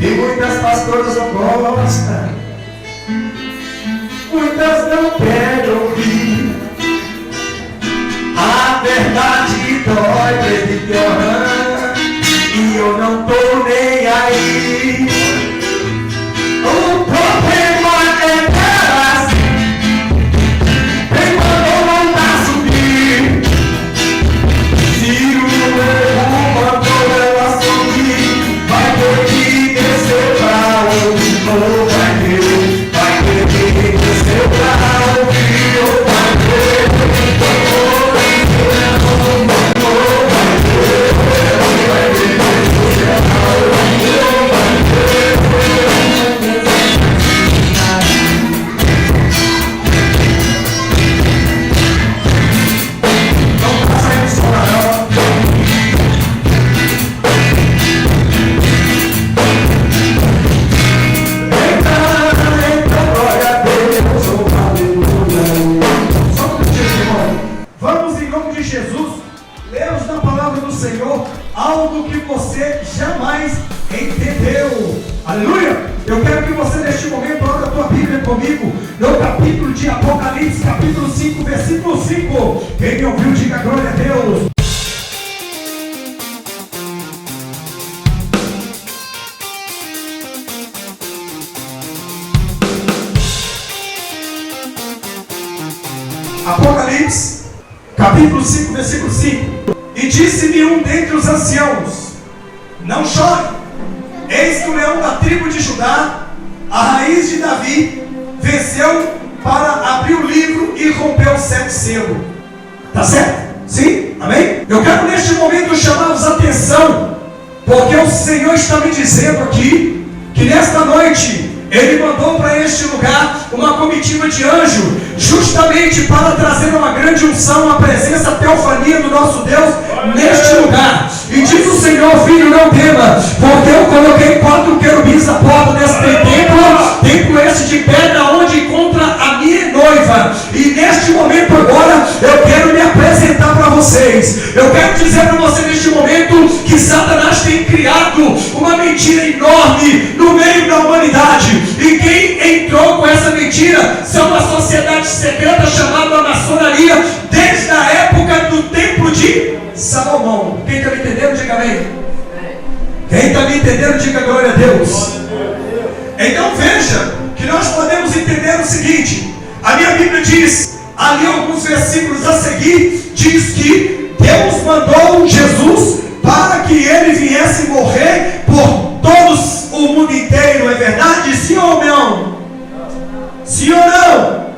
E muitas pastoras não gostam, muitas não querem ouvir. A verdade dói, e eu não tô nem aí. O problema é delas, quem mandou não tá subir. Se o erro mandou ela subir, vai ter que descer pra ouvir. Ou vai ter que descer pra ouvir. Ou vai ter algo que você jamais entendeu. Aleluia! Eu quero que você neste momento abra a tua Bíblia comigo no capítulo de Apocalipse, capítulo 5, versículo 5. Quem me ouviu, diga glória a Deus. Apocalipse, capítulo 5, versículo 5. E disse-me um dentre os anciãos: não chore, eis que o leão da tribo de Judá, a raiz de Davi, venceu para abrir o livro e romper os 7 selos. Tá certo? Sim? Amém? Eu quero neste momento chamar-vos a atenção, porque o Senhor está me dizendo aqui, que nesta noite Ele mandou para este lugar uma comitiva de anjo, justamente para trazer uma grande unção, uma presença, a teofania do nosso Deus neste lugar. E diz o Senhor: filho, não tema, porque eu coloquei 4 querubins à porta deste templo este de pedra, onde encontra a minha noiva. E neste momento agora, eu quero me apresentar para vocês. Eu quero dizer para você neste momento que Satanás tem criado uma mentira enorme no meio da humanidade. E quem entrou com essa mentira são uma sociedade secreta chamada maçonaria, desde a época do templo de Salomão. Quem está me entendendo, diga amém. Quem está me entendendo, diga glória a Deus. Então veja que nós podemos entender o seguinte: a minha Bíblia diz, ali alguns versículos a seguir, diz que Deus mandou Jesus para que ele viesse morrer por todos o mundo inteiro. É verdade? Sim ou não? Sim ou não?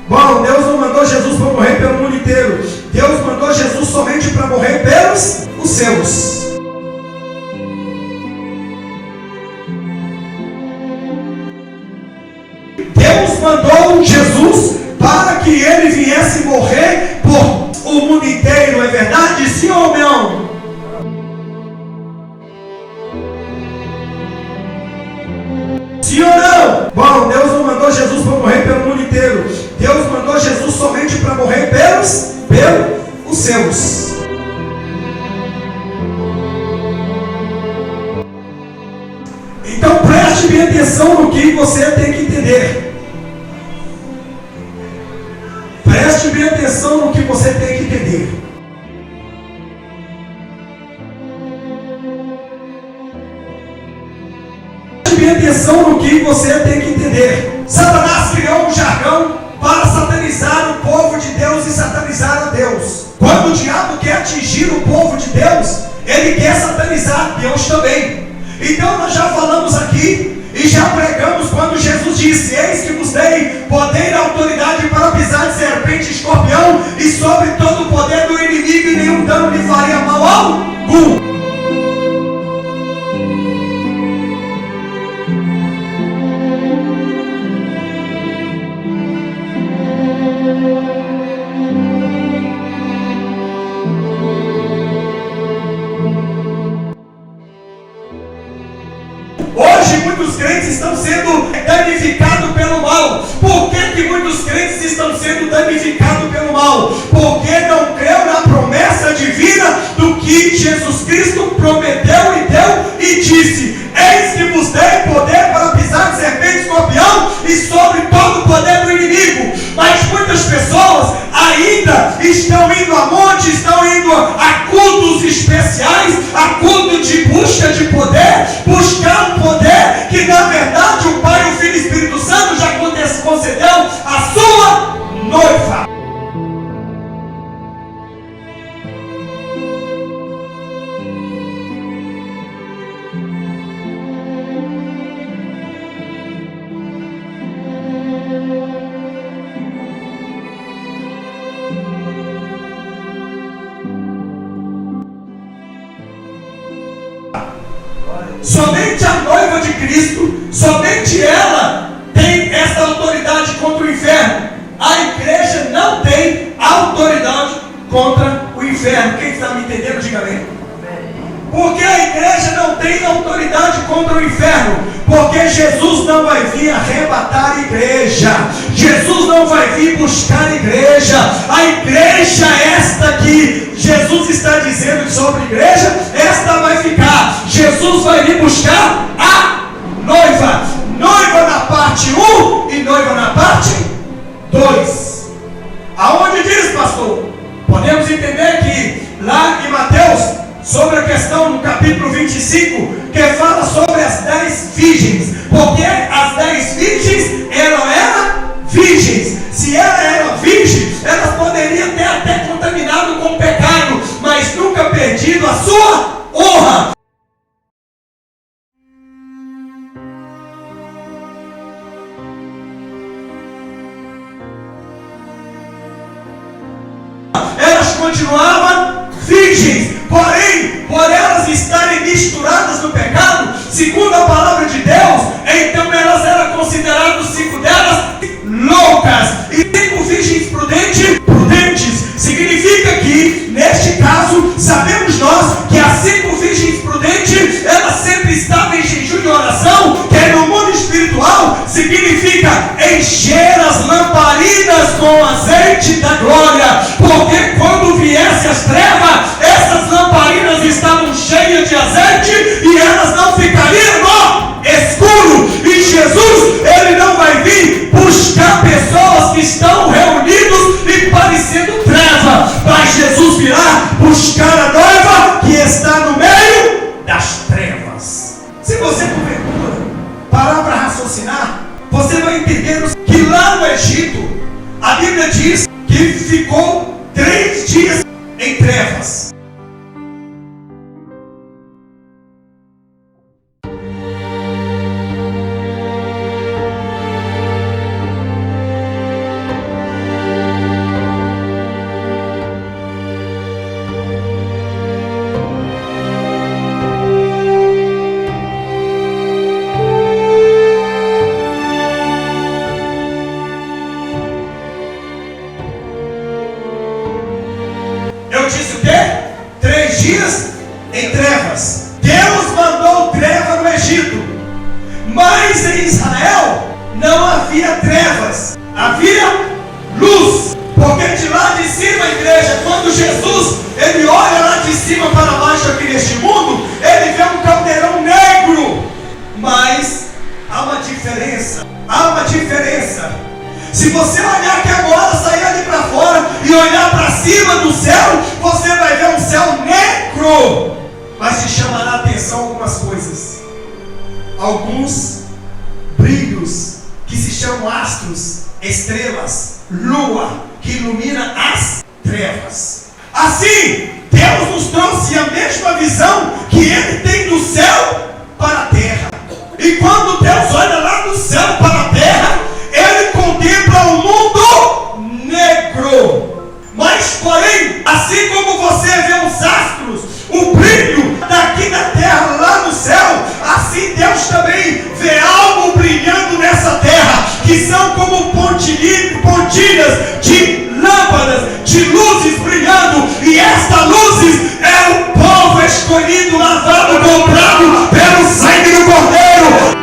Bom, Deus não mandou Jesus para morrer pelo mundo inteiro. Deus mandou Jesus somente para morrer pelos os seus. Deus mandou Jesus para que ele viesse morrer por o mundo inteiro. É verdade? Sim ou não? Sim ou não? Bom, Deus não mandou Jesus para morrer pelo mundo inteiro. Deus mandou Jesus somente para morrer pelos os seus. Então preste bem atenção no que você tem que entender. Preste bem atenção no que você tem que entender. Preste bem atenção no que você tem que entender. Satanás criou um jargão para satanizar o povo de Deus e satanizar a Deus. Quando o diabo quer atingir o povo de Deus, ele quer satanizar Deus também. Então nós já falamos aqui e já pregamos quando Jesus disse: eis que vos dei poder e autoridade para pisar de serpente e escorpião e sobre todo o poder do inimigo, e nenhum dano lhe faria mal algum. Hoje muitos crentes estão sendo danificados pelo mal. Por que muitos crentes estão sendo danificados pelo mal? Porque não creu na promessa divina do que Jesus Cristo prometeu e deu e disse: eis que vos dei poder para pisar serpente, escorpião e sobre todo o poder do inimigo. Mas muitas pessoas ainda estão indo a montes, estão indo a cultos especiais, a culto de busca de poder, buscar um poder que na verdade o Pai, o Filho e o Espírito Santo já concedeu a sua noiva. Somente a noiva de Cristo, somente ela tem essa autoridade contra o inferno. A igreja não tem autoridade contra o inferno. Quem está me entendendo, diga amém. Porque a igreja não tem autoridade contra o inferno? Porque Jesus não vai vir arrebatar a igreja. Jesus não vai vir buscar a igreja. A igreja esta que Jesus está dizendo sobre a igreja, esta vai ficar. Jesus vai vir buscar a noiva. Noiva na parte 1 e noiva na parte 2. Aonde diz, pastor? Podemos entender que lá em Mateus, sobre a questão no capítulo 25, que fala sobre as 10 virgens, porque as 10 virgens eram virgens. Se ela era virgem, elas poderiam ter até contaminado com o pecado, mas nunca perdido a sua honra. Elas continuavam virgens, porém, por elas estarem misturadas no pecado, segundo a palavra de Deus, então elas eram consideradas, 5 delas, loucas, e 5 virgens prudentes. Significa que, neste caso, sabemos nós que as 5 virgens prudentes, elas sempre estavam em jejum e oração, que no mundo espiritual significa encher as lamparinas com azeite da glória, porque quando viesse as trevas, essas lamparinas estavam cheias de azeite e elas não ficariam no escuro. E Jesus, ele não vai vir buscar pessoas que estão reunidos e parecendo treva, mas Jesus virá buscar a noiva que está no meio das trevas. Se você porventura parar para raciocinar, você vai entender que lá no Egito, a Bíblia diz que ficou 3 dias em trevas. Eu disse o quê? 3 dias em trevas. Deus mandou treva no Egito, mas em Israel não havia trevas, havia luz. Porque de lá de cima, igreja, quando Jesus ele olha lá de cima para baixo aqui neste mundo, ele vê um caldeirão negro. Mas há uma diferença. Se você olhar aqui agora, sair ali para fora e olhar para cima do céu, você vai ver um céu negro. Mas te chamará a atenção algumas coisas. Alguns brilhos que se chamam astros, estrelas, lua, que ilumina as trevas. Assim, Deus nos trouxe a mesma visão que Ele tem do céu para a terra. E quando Deus olha lá do céu para a terra, Ele contempla um mundo negro. Mas, porém, assim como você vê os astros, o brilho daqui da terra lá no céu, assim Deus também vê algo brilhando nessa terra, que são como pontilhas de lâmpadas, de luzes brilhando. E esta luzes é o povo escolhido, lavado, comprado pelo sangue do Cordeiro.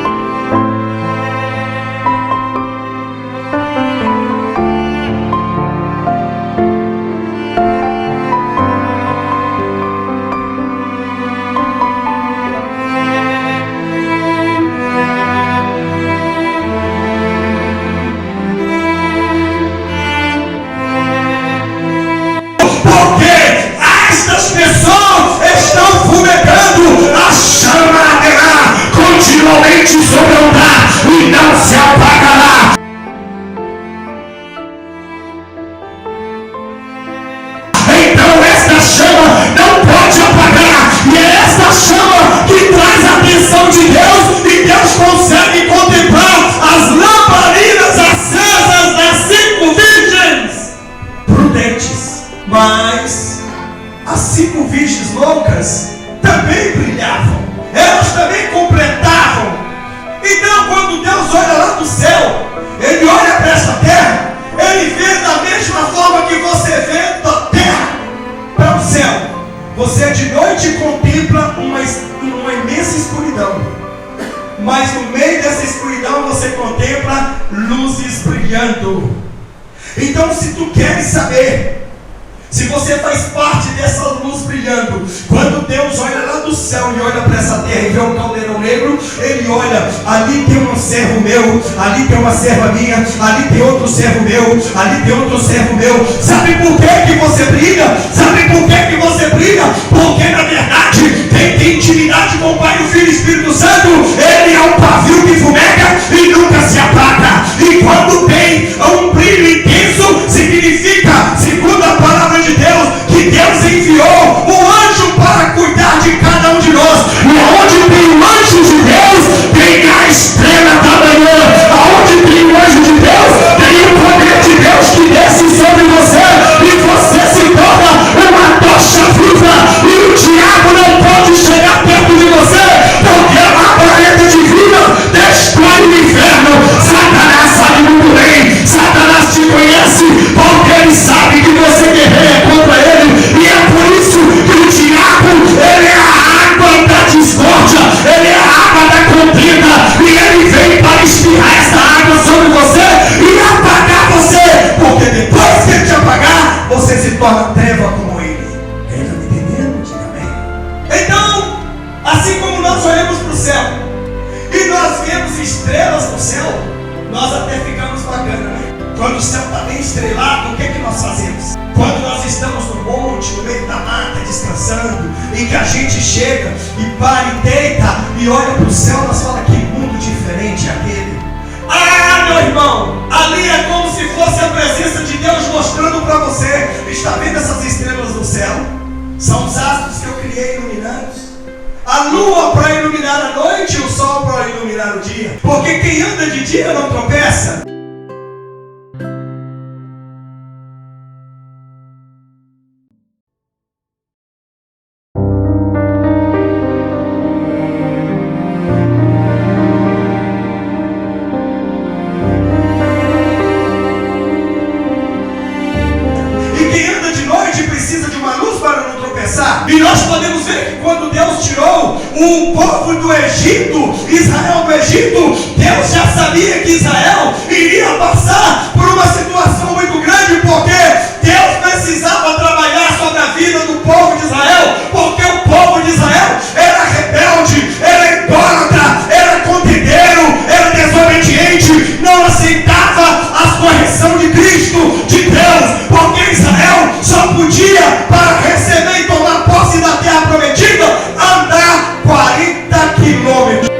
mas no meio dessa escuridão você contempla luzes brilhando. Então, se tu queres saber se você faz parte dessa luz brilhando, quando Deus olha lá do céu e olha para essa terra e vê um caldeirão negro, Ele olha, ali tem um servo meu, ali tem uma serva minha, ali tem outro servo meu, ali tem outro servo meu. Sabe por que você brilha? Sabe por que você brilha? Porque na verdade quem tem intimidade com o Pai, o Filho e o Espírito Santo, ele é um pavio que fumega e nunca se apaga. E quando tem um brilho intenso, significa, segundo a palavra de Deus, que Deus enviou um anjo para cuidar de cada um de nós. E onde tem o anjo de Deus, tem a estrela da manhã. Aonde tem o anjo de Deus, tem o poder de Deus que desce sobre você, e você se torna uma tocha viva, e o diabo não pode chegar perto de você, porque a labareda divina destrói o inferno. Satanás sabe muito bem, Satanás te conhece, porque ele sabe que você guerreia contra ele, e é por isso que o diabo, ele é a água da discórdia, ele é a água da contenda, e ele vem para espirrar essa água sobre você e apagar você, porque depois que ele te apagar, você se torna treva como ele. Ele está me entendendo? Diga amém. Então, assim como nós olhamos para o céu e nós vemos estrelas no céu, nós até ficamos bacana, né? Quando o céu está bem estrelado, o que é que nós fazemos? Quando nós estamos no monte, no meio da mata, descansando, e que a gente chega e para e deita e olha para o céu, nós falamos, que mundo diferente é aquele. Ah, meu irmão, ali é como se fosse a presença de Deus mostrando para você. Está vendo essas estrelas no céu? São os astros que eu criei iluminando. A lua para iluminar a noite e o sol para iluminar o dia. Porque quem anda de dia não tropeça. E nós podemos ver que quando Deus tirou o povo do Egito, Israel do Egito, Deus já sabia que Israel iria passar por uma situação muito grande, porque Deus precisava trabalhar sobre a vida do povo de Israel, porque o povo de Israel era rebelde, era idólatra, era contendeiro, era desobediente, não aceitava a correção de Cristo, de Deus, porque Israel só podia, para receber e tomar posse da terra prometida, andar 40 quilômetros.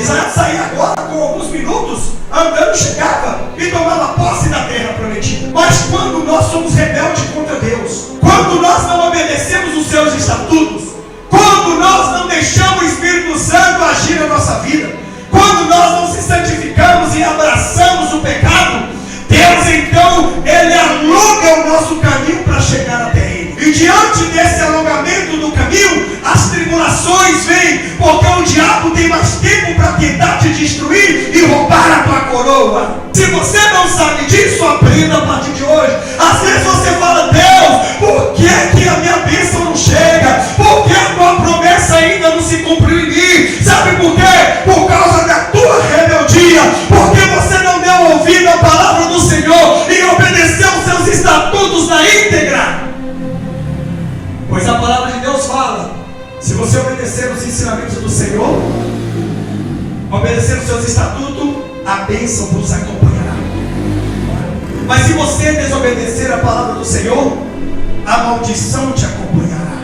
Israel saía agora com alguns minutos, andando, chegava e tomava posse da terra prometida. Mas quando nós somos rebeldes contra Deus, quando nós não obedecemos os seus estatutos, quando nós não deixamos o Espírito Santo agir na nossa vida, quando nós não se santificamos e abraçamos o pecado, Deus então, Ele alonga o nosso caminho para chegar até Ele. E diante desse alongamento do caminho, as tribulações vêm, porque o diabo tem mais tempo para tentar te destruir e roubar a tua coroa. Se você não sabe disso, aprenda a partir de hoje. Às vezes você fala, Deus, por que a minha bênção não chega? Por que a tua promessa ainda não se cumpriu em mim? Sabe por quê? Por causa da tua rebeldia, porque você não deu ouvido à palavra do Senhor e obedeceu os seus estatutos na íntegra. Pois a palavra de Deus fala, se você obedecer os ensinamentos do Senhor, obedecer os seus estatutos, a bênção vos acompanhará. Mas se você desobedecer a palavra do Senhor, a maldição te acompanhará.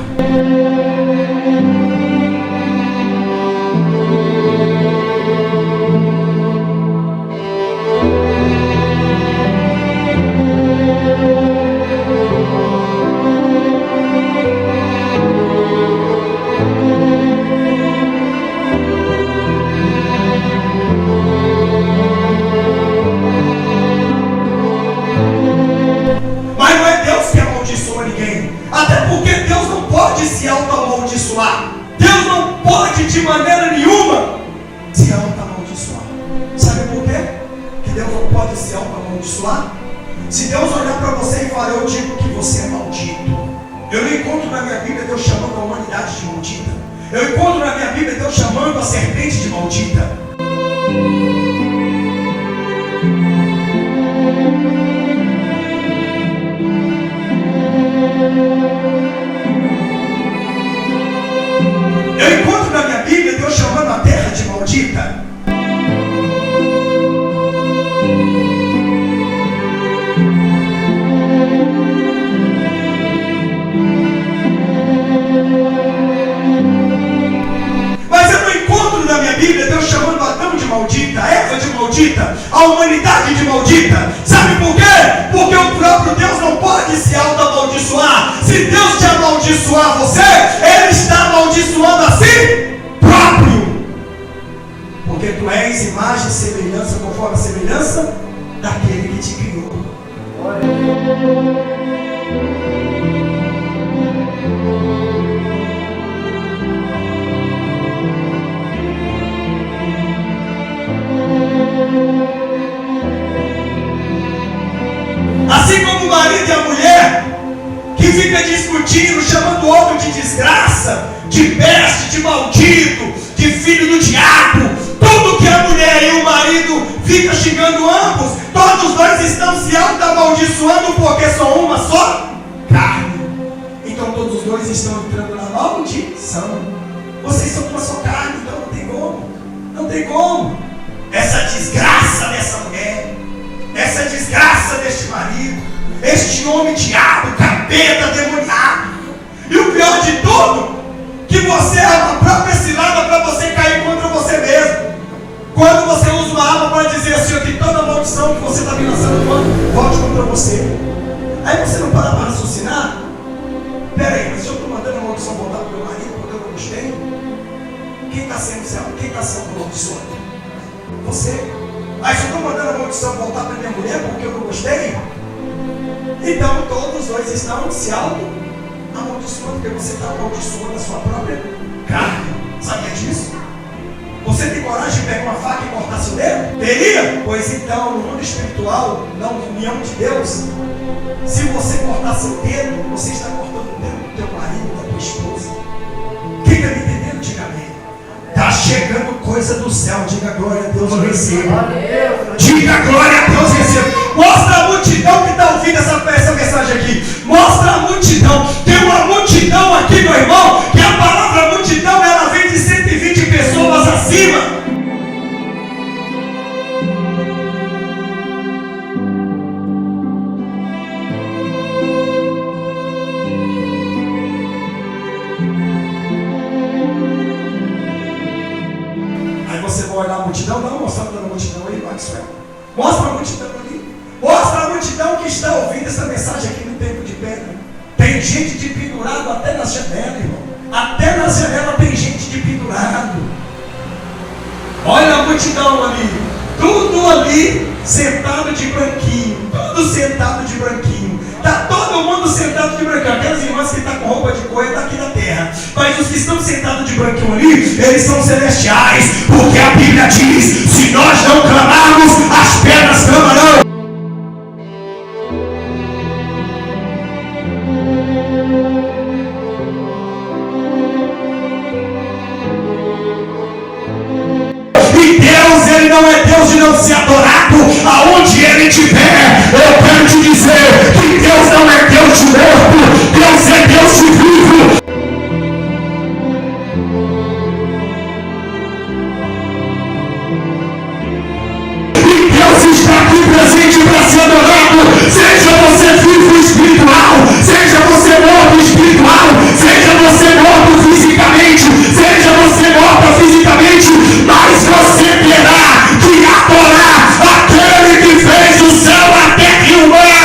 Se Deus olhar para você e falar, eu digo que você é maldito. Eu não encontro na minha Bíblia Deus chamando a humanidade de maldita. Eu encontro na minha Bíblia Deus chamando a serpente de maldita. Eu encontro na minha Bíblia Deus chamando a terra de maldita. Mas eu não encontro na minha Bíblia Deus chamando Adão de maldita, Eva de maldita, a humanidade de maldita. Sabe por quê? Porque o próprio Deus não pode se auto-amaldiçoar. Se Deus te amaldiçoar você, Ele está amaldiçoando a si próprio. Porque tu és imagem e semelhança, conforme a semelhança daquele que te criou. Assim como o marido e a mulher que fica discutindo, chamando o outro de desgraça, de peste, de maldito, de filho do diabo, tudo que a mulher e o marido fica xingando ambos, todos os dois estão se auto-amaldiçoando porque são uma só carne. Então todos os dois estão entrando na maldição. Vocês são uma só carne, então não tem como. Não tem como. Essa desgraça dessa mulher, essa desgraça deste marido, este homem diabo, capeta, demoniado. E o pior de tudo, que você é uma própria cilada para você cair contra você mesmo. Quando você usa uma arma para dizer assim, que toda maldição que você está me lançando volte contra você. Aí você não para raciocinar. Pera aí, mas se eu estou mandando a maldição voltar para o meu marido porque eu não gostei, quem está sendo amaldiçoado? Você. Aí se eu estou mandando a maldição voltar para minha mulher porque eu não gostei, então todos os dois estão se auto-amaldiçoando, porque você está amaldiçoando a sua própria carne. Sabia disso? Você tem coragem de pegar uma faca e cortar seu dedo? Teria? Pois então, no mundo espiritual, na união de Deus, se você cortar seu dedo, você está cortando o dedo do teu marido, da tua esposa. Quem está me entendendo? Diga amém. Está chegando coisa do céu. Diga glória a Deus, eu recebo. Diga glória a Deus, recebo. Mostra a multidão que está ouvindo essa mensagem aqui. Mostra a multidão. Tem uma multidão aqui, meu irmão, que a palavra multidão, ela vem de 120 pessoas acima. Você vai olhar a multidão, não mostrando a multidão aí, Maxwell. Mostra a multidão ali. Mostra a multidão que está ouvindo essa mensagem aqui no Tempo de Pedra. Tem gente de pendurado até nas janelas, irmão. Até nas janelas tem gente de pendurado. Olha a multidão ali. Tudo ali sentado de branquinho. Tudo sentado de branquinho. Está todo mundo sentado de branquinho. Aquelas irmãs que estão com roupa de cor estão aqui na terra. Mas os que estão sentados de branquinho ali, eles são celestiais. Porque a Bíblia diz, se nós não clamarmos, as pedras clamarão. E Deus, Ele não é Deus de não ser adorado. Aonde Ele estiver, eu quero te dizer que Deus não é Deus de morto. Deus é Deus de vivo. E Deus está aqui presente para ser adorado. Seja você vivo espiritual, seja você morto espiritual, seja você morto fisicamente, seja você morto fisicamente, mas você terá que adorar aquele que fez o céu, a terra e o mar.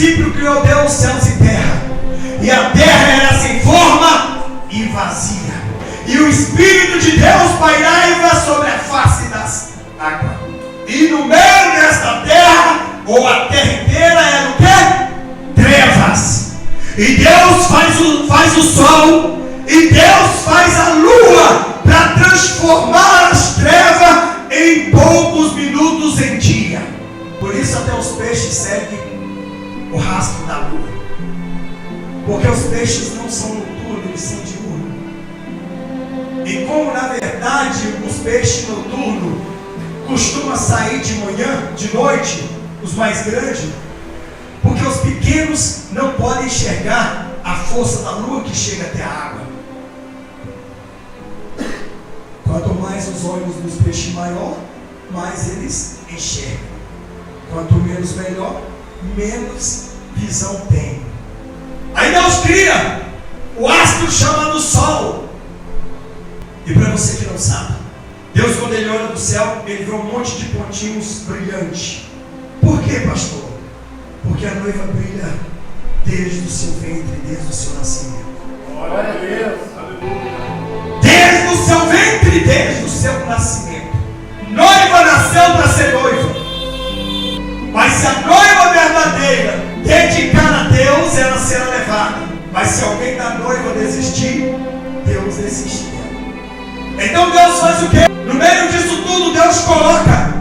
princípio criou Deus os céus e terra, e a terra era sem forma e vazia, e o Espírito de Deus pairava sobre a face das águas, e no meio desta terra, ou a terra inteira, era o quê? Trevas. E Deus faz o sol, e Deus faz a lua, para transformar as trevas em poucos minutos em dia. Por isso até os peixes seguem o rastro da lua, porque os peixes não são noturnos, eles são diurnos. E como na verdade os peixes noturnos costumam sair de manhã, de noite, os mais grandes, porque os pequenos não podem enxergar a força da lua que chega até a água. Quanto mais os olhos dos peixes maior, mais eles enxergam. Quanto menos melhor, menos visão tem. Aí Deus cria o astro chamado Sol. E para você que não sabe, Deus, quando Ele olha do céu, Ele vê um monte de pontinhos brilhantes. Por quê, pastor? Porque a noiva brilha desde o seu ventre, desde o seu nascimento. Glória a Deus, aleluia. Desde o seu ventre, desde o seu nascimento. Noiva nasceu para ser noiva. Mas se a noiva verdadeira dedicar a Deus, ela será levada. Mas se alguém da noiva desistir, Deus desistirá. Então Deus faz o quê? No meio disso tudo, Deus coloca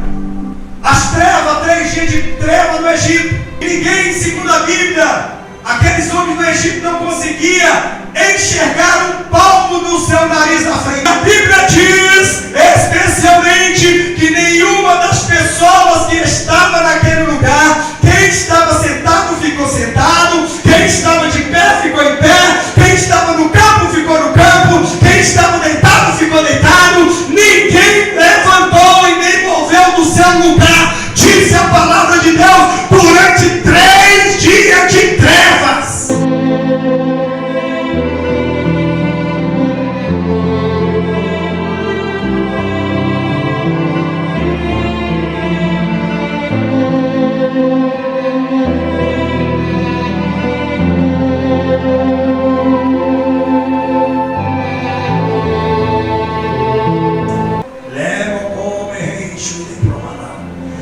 as trevas, 3 dias de treva no Egito. E ninguém, segundo a Bíblia, aqueles homens do Egito não conseguiam enxergar um palmo do seu nariz na frente. A Bíblia diz, especialmente, que nenhuma das pessoas que estava naquele lugar, quem estava sentado ficou sentado, quem estava de pé ficou em pé, quem estava no campo ficou no campo, quem estava deitado ficou deitado, ninguém levantou e nem moveu do seu lugar, disse a palavra de Deus, durante 3 dias de trevas.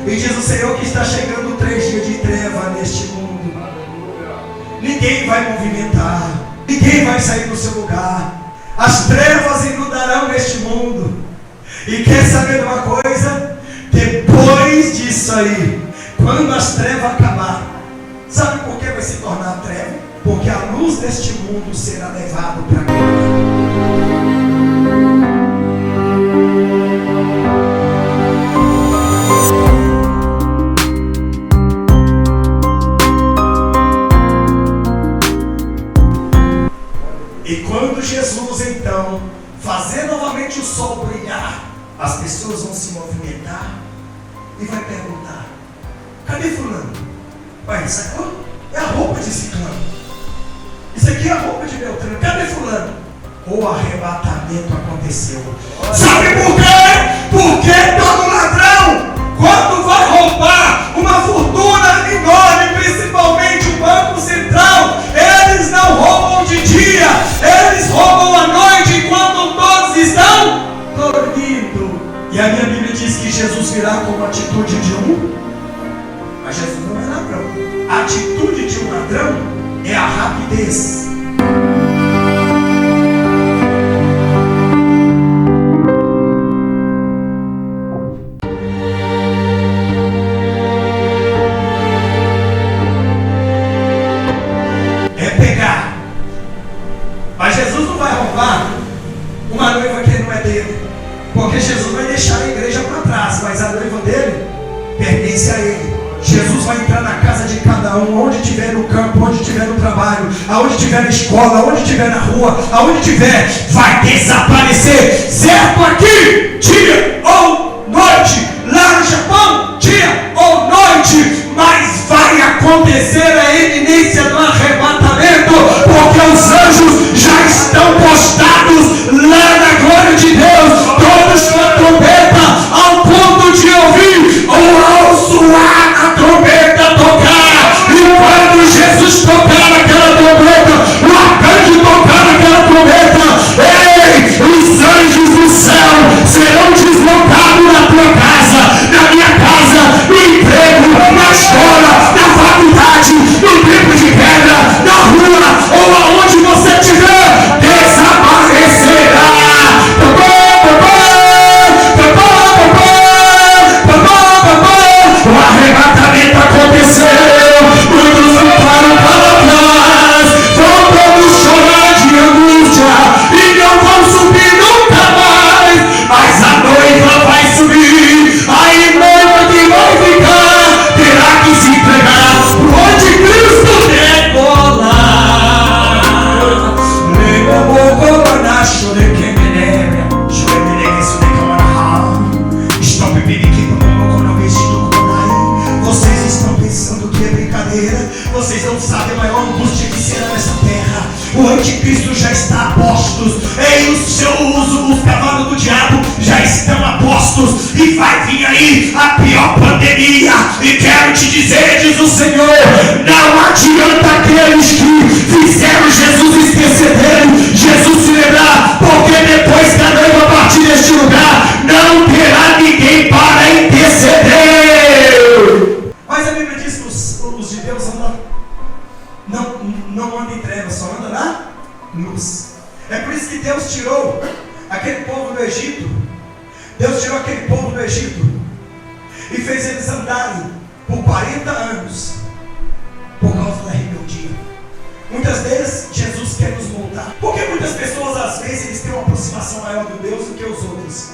E diz o Senhor que está chegando 3 dias de treva neste mundo. Ninguém vai movimentar, ninguém vai sair do seu lugar. As trevas inundarão neste mundo. E quer saber de uma coisa? Depois disso aí, quando as trevas acabar, sabe por que vai se tornar treva? Porque a luz deste mundo será levada para a glória. E quando Jesus então fazer novamente o sol brilhar, as pessoas vão se movimentar e vai perguntar: cadê fulano? Ué, isso aqui é a roupa de ciclano, isso aqui é a roupa de Beltrano, cadê fulano? O arrebatamento aconteceu. Sabe por quê? Porque todo ladrão, quando vai roubar uma fortuna enorme, principalmente o Banco Central, eles não roubam de dia, eles roubam à noite enquanto todos estão dormindo. E a minha Bíblia diz que Jesus virá com a atitude de um, mas Jesus não é ladrão. A atitude de um ladrão é a rapidez. Mas Jesus não vai roubar uma noiva que não é dele, porque Jesus vai deixar a igreja para trás, mas a noiva dele pertence a ele. Jesus vai entrar na casa de cada um, onde estiver no campo, onde estiver no trabalho, aonde estiver na escola, onde estiver na rua, aonde estiver, vai desaparecer, certo? Aqui, dia ou noite, lá no Japão, dia ou noite, mas vai acontecer a iminência do arrebatamento, porque os anjos já estão postados lá na glória de Deus, todos com a trombeta, ao ponto de ouvir o ressoar a trombeta tocar. E quando Vocês não sabem a maior angústia que será nessa terra. O anticristo já está a postos. Ei, os cavalos do diabo já estão a postos. E vai vir aí a pior pandemia. E quero te dizer, diz o Senhor, não adianta aqueles que fizeram Jesus esquecer dele, Jesus se lembrar, porque depois que a noiva partir deste lugar, não terá ninguém para interceder. Mas a Bíblia diz que os de Deus não andam em trevas, só andam na luz. É por isso que Deus tirou aquele povo do Egito. Deus tirou aquele povo do Egito e fez eles andarem por 40 anos por causa da rebeldia. Muitas vezes Jesus quer nos moldar. Porque muitas pessoas às vezes eles têm uma aproximação maior de Deus do que os outros,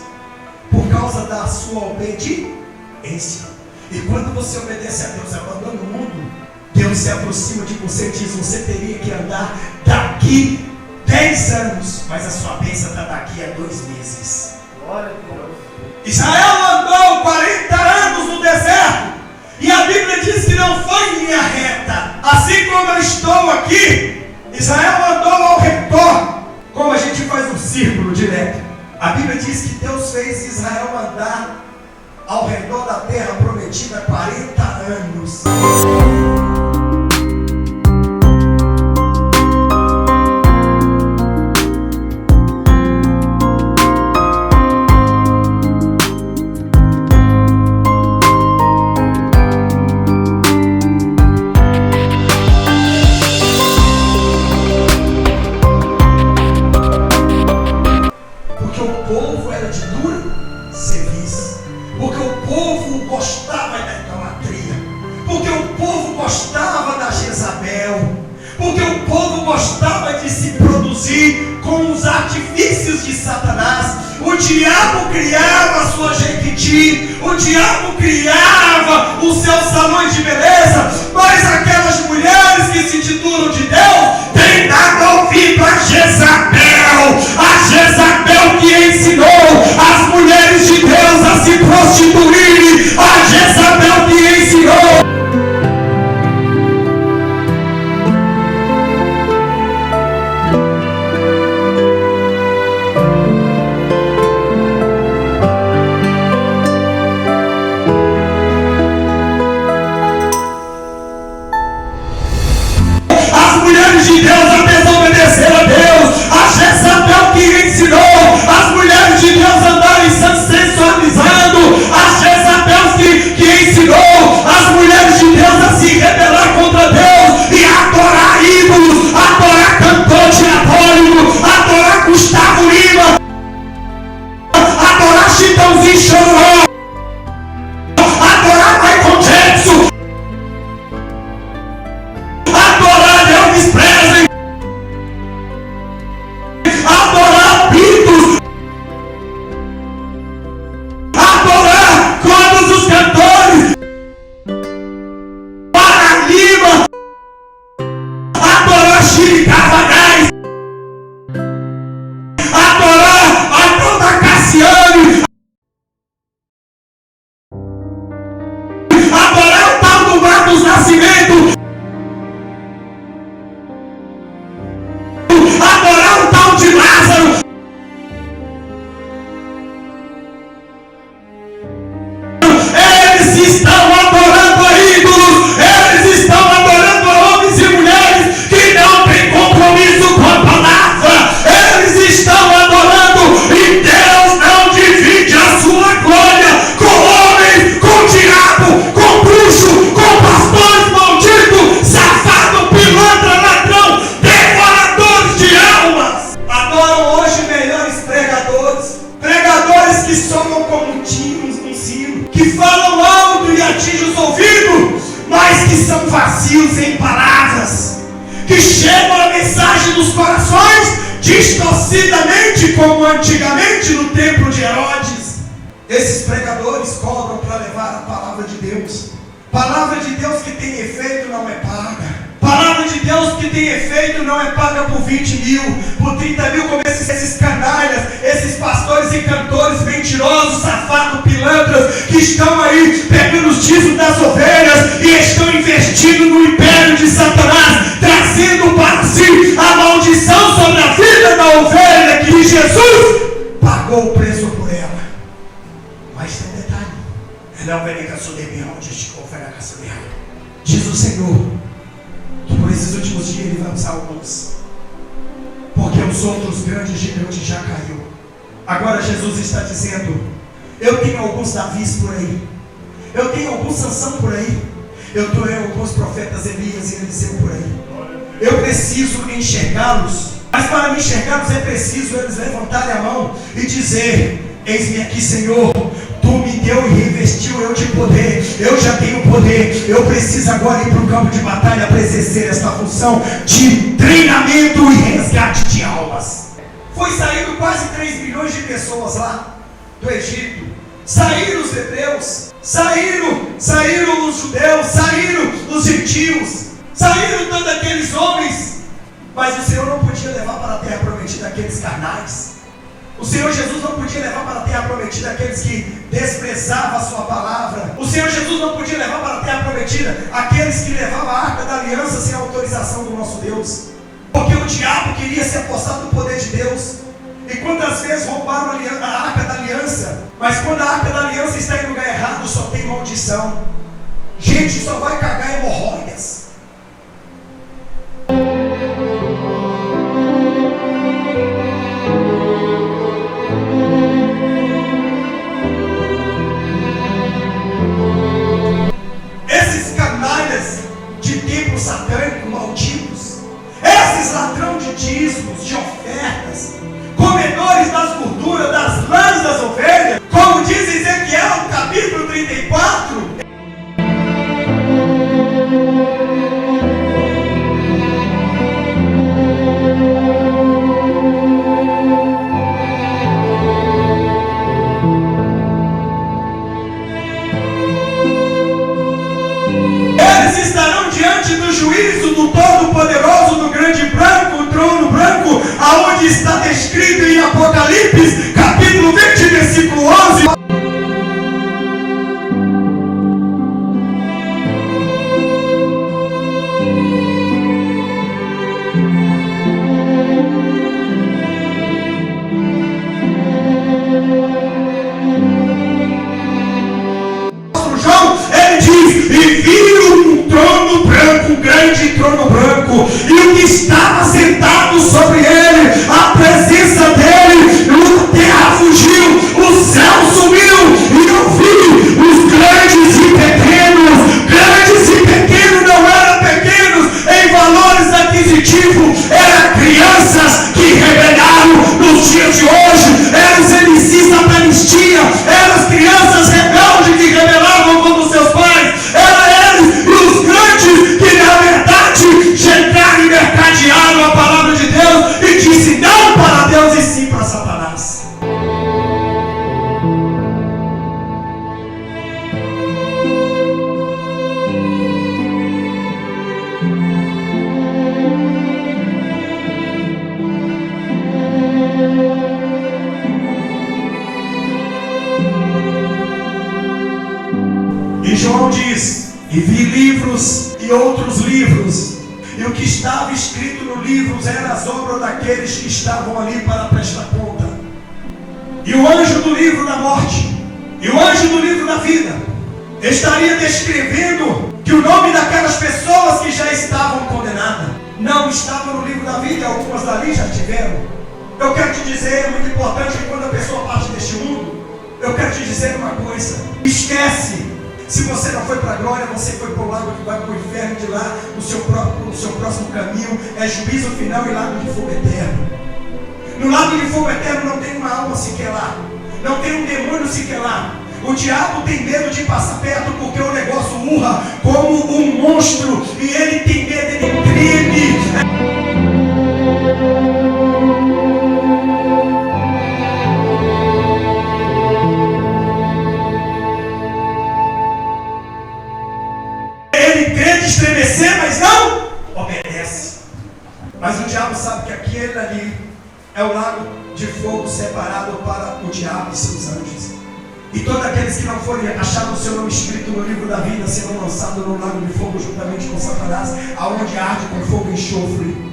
por causa da sua obediência. E quando você obedece a Deus, abandona o mundo, Deus se aproxima de você e diz: você teria que andar daqui 10 anos, mas a sua bênção está daqui a 2 meses. Glória a Deus. Israel andou 40 anos no deserto, e a Bíblia diz que não foi em linha reta. Assim como eu estou aqui, Israel andou ao redor, como a gente faz um círculo direto. A Bíblia diz que Deus fez Israel andar ao redor da terra prometida 40 anos. Porque o povo era de dura serviço. Porque o povo gostava da idolatria. Porque o povo gostava da Jezabel. Porque o povo gostava de se produzir com os artifícios de Satanás. O diabo criava a sua jequiti. O diabo criava os seus salões de beleza. Mas aquelas mulheres que se titulam de Deus têm dado ouvido a Jezabel. A Jezabel que ensinou as mulheres de Deus a se prostituírem. A Jezabel que ensinou. As mulheres de Deus a desobedecer a Deus. A Jezabel que ensinou as mulheres de Deus a andarem sensualizando. A Jezabel que ensinou as mulheres de Deus a se rebelar contra Deus e a adorar ídolos, adorar cantor diabólico, adorar Gustavo Lima, adorar Chitãozinho Chororó, adorar Michael Jackson, adorar Elvis Presley, adorar Beatles, adorar todos os cantores, para Lima, adorar Chico Cavagais, adorar a Dona Cassiane, adorar o tal do Marcos Nascimento, adorar o tal de Lázaro. Eles estão adorando a ídolos. Eles estão adorando a homens e mulheres que não têm compromisso com a palavra. Eles estão adorando e Deus não divide a sua glória com homens, com o diabo, com bruxo, com pastores malditos, safado, pilantra, ladrão, devoradores de almas. Adoram hoje melhores pregadores, pregadores que soam como um sino, que falam alto e atingem os ouvidos, mas que são vazios em palavras, que chegam a mensagem dos corações distorcidamente, como antigamente no templo de Herodes. Esses pregadores cobram para levar a palavra de Deus. Palavra de Deus que tem efeito não é paga. Palavra de Deus que tem efeito não é paga por 20 mil, por 30 mil, como esses canalhas, esses pastores e cantores mentirosos, safados, pilantras, que estão aí pegando os dízimos das ovelhas e estão investindo no império Jesus pagou o preço por ela. Mas tem um detalhe. Ela vai negar sua debência, diz o Senhor que por esses últimos dias Ele vai usar alguns, porque os outros grandes gigantes já caiu. Agora Jesus está dizendo: eu tenho alguns Davis por aí, eu tenho alguns Sansão por aí, eu tenho alguns profetas Elias e Eliseu por aí. Eu preciso enxergá-los, mas para me enxergá-los é preciso eles levantarem a mão e dizer: eis-me aqui, Senhor, Tu me deu e revestiu eu de poder, eu já tenho poder, eu preciso agora ir para o campo de batalha para exercer esta função de treinamento e resgate de almas. Foi saído quase 3 milhões de pessoas lá do Egito, saíram os hebreus, saíram os judeus, saíram os gentios, saíram todos aqueles homens, mas o Senhor não podia levar para a terra prometida aqueles carnais. O Senhor Jesus não podia levar para a terra prometida aqueles que desprezavam a sua palavra. O Senhor Jesus não podia levar para a terra prometida aqueles que levavam a arca da aliança sem a autorização do nosso Deus. Porque o diabo queria se apossar do poder de Deus. E quantas vezes roubaram a arca da aliança? Mas quando a arca da aliança está em lugar errado, só tem maldição. Gente, só vai cagar hemorroidas. Esses canalhas de templo satânico malditos, esses ladrão de dízimos, de ofertas, comedores das gorduras, das lãs das ovelhas, como diz Ezequiel no capítulo 34. Eles estarão diante do juízo do Todo-Poderoso, do grande branco, o trono branco, aonde está descrito em Apocalipse, capítulo 20, versículo 11. João, ele diz: e viram um trono branco, um grande trono branco, e o que estava sentado sobre ele, a presença dele, a terra fugiu, o céu sumiu, e eu vi os grandes e pequenos não eram pequenos em valores aquisitivos, eram crianças que rebelaram nos dias de hoje, eram os MCs da Palestina, eram as crianças rebeldes que rebelavam contra seus pais, eram eles e os grandes que na verdade chegaram e mercadearam a palavra de Deus e disse não para Deus e sim para Satanás. E João diz: e vi livros e outros livros, e o que estava escrito no livro era as obras daqueles que estavam ali para prestar conta. E o anjo do livro da morte e o anjo do livro da vida estaria descrevendo que o nome daquelas pessoas que já estavam condenadas não estava no livro da vida, algumas dali já tiveram. Eu quero te dizer, é muito importante que quando a pessoa parte deste mundo, eu quero te dizer uma coisa: esquece. Se você não foi para a glória, você foi para o lago que vai para o inferno, de lá, no seu próximo caminho, é juízo final e lago de fogo eterno. No lago de fogo eterno não tem uma alma sequer lá, não tem um demônio sequer lá. O diabo tem medo de passar perto porque o negócio urra como um monstro e ele tem medo, ele treme. Estremecer, mas não obedece. Mas o diabo sabe que aquele ali é o lago de fogo separado para o diabo e seus anjos. E todos aqueles que não forem achar o seu nome escrito no livro da vida serão lançados no lago de fogo juntamente com Satanás, aonde arde com fogo e enxofre.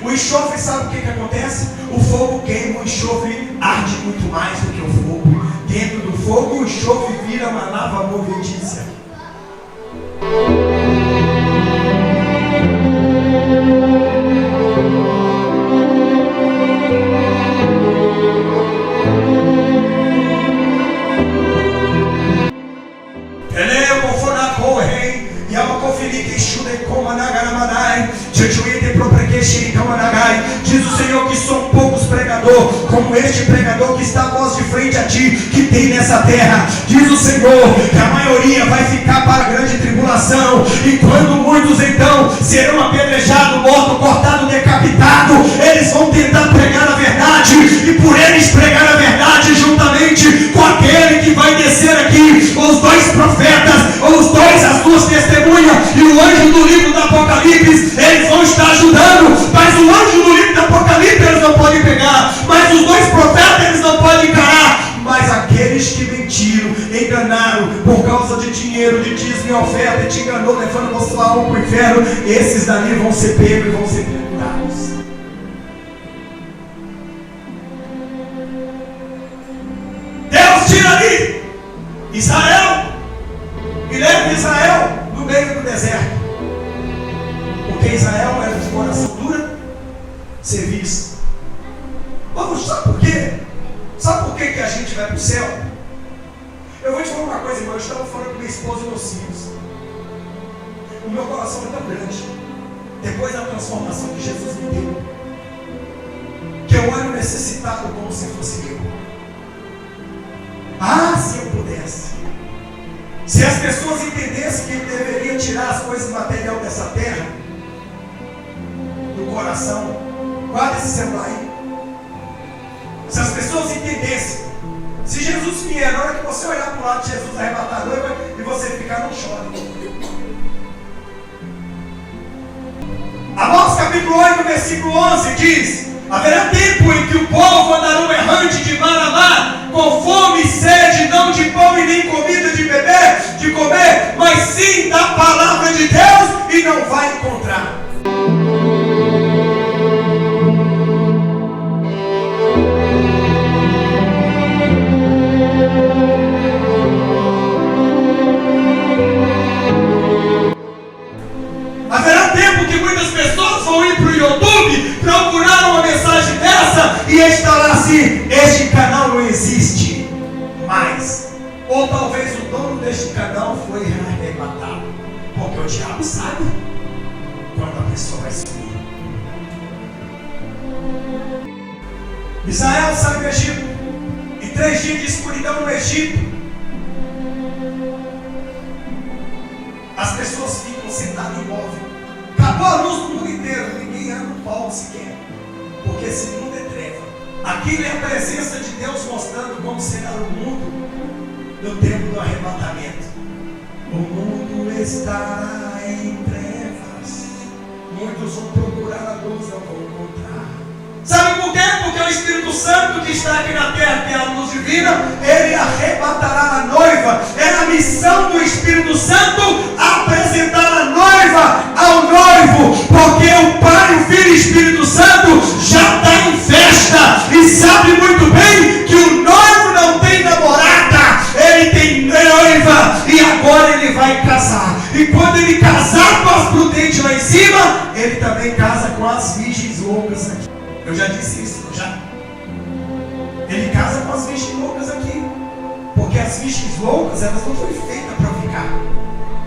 O enxofre, sabe o que acontece? O fogo queima, o enxofre arde muito mais do que o fogo. Dentro do fogo, o enxofre vira uma lava movediça. Diz o Senhor que são poucos pregadores, como este pregador que está à voz de frente a ti, que tem nessa terra. Diz o Senhor que a maioria vai ficar para a grande tribulação, e quando muitos então serão apedrejados, mortos, cortados, decapitados, eles vão tentar pregar a verdade, e por eles pregar a verdade, juntamente com aquele que vai descer aqui, os dois profetas, as duas testemunhas, e o anjo do livro do Apocalipse, eles vão estar ajudando, mas o anjo do livro do Apocalipse eles não podem pegar, mas os dois profetas eles não podem encarar, mas aqueles que mentiram, enganaram por causa de dinheiro, de dízimo e oferta, e te enganou, levando a sua alma para o inferno, esses dali vão ser pegos e vão ser pendurados. Deus tira ali Israel e leva Israel no meio do deserto, porque Israel era de coração dura, serviço. Vamos, sabe por quê? Sabe por que a gente vai para o céu? Eu vou te falar uma coisa, irmão. Eu estava falando com minha esposa e meus filhos. O meu coração é tão grande, depois da transformação que Jesus me deu, que eu olho necessitado como se fosse eu. Ah, se eu pudesse. Se as pessoas entendessem que deveriam tirar as coisas material dessa terra, do coração, guarda esse celular aí. Se as pessoas entendessem, se Jesus vier, na hora que você olhar para o lado de Jesus arrebatar a noiva e você ficar, não chore. Amós capítulo 8, versículo 11 diz: haverá tempo em que o povo andará errante de mar a mar, com fome e sede, não de pão e nem comida de beber, de comer, mas sim da palavra de Deus, e não vai encontrar. Haverá tempo que muitas pessoas vão ir para o YouTube, procurar uma mensagem dessa e instalar assim: este canal não existe mais. Ou talvez o dono deste canal foi arrebatado, porque o diabo sabe quando a pessoa vai sumir. Israel sai do Egito, e 3 dias de escuridão no Egito, as pessoas ficam sentadas imóveis. Acabou a luz do mundo inteiro, ninguém anda um palmo sequer, porque esse mundo é treva. Aquilo é a presença de Deus mostrando como será o mundo no tempo do arrebatamento. O mundo estará em trevas, muitos vão procurar a luz, não vão encontrar. Sabe por quê? Porque o Espírito Santo que está aqui na terra, que é a luz divina, ele arrebatará a noiva. É a missão do Espírito Santo apresentar a noiva ao noivo, porque o Pai, o Filho e o Espírito Santo já está em festa e sabe muito bem que o noivo não tem namorada, ele tem noiva, e agora ele vai casar. E quando ele casar com as prudentes lá em cima, ele também casa com as virgens loucas aqui. Eu já disse isso, já. Ele casa com as virgens loucas aqui, porque as virgens loucas, elas não foram feitas para ficar,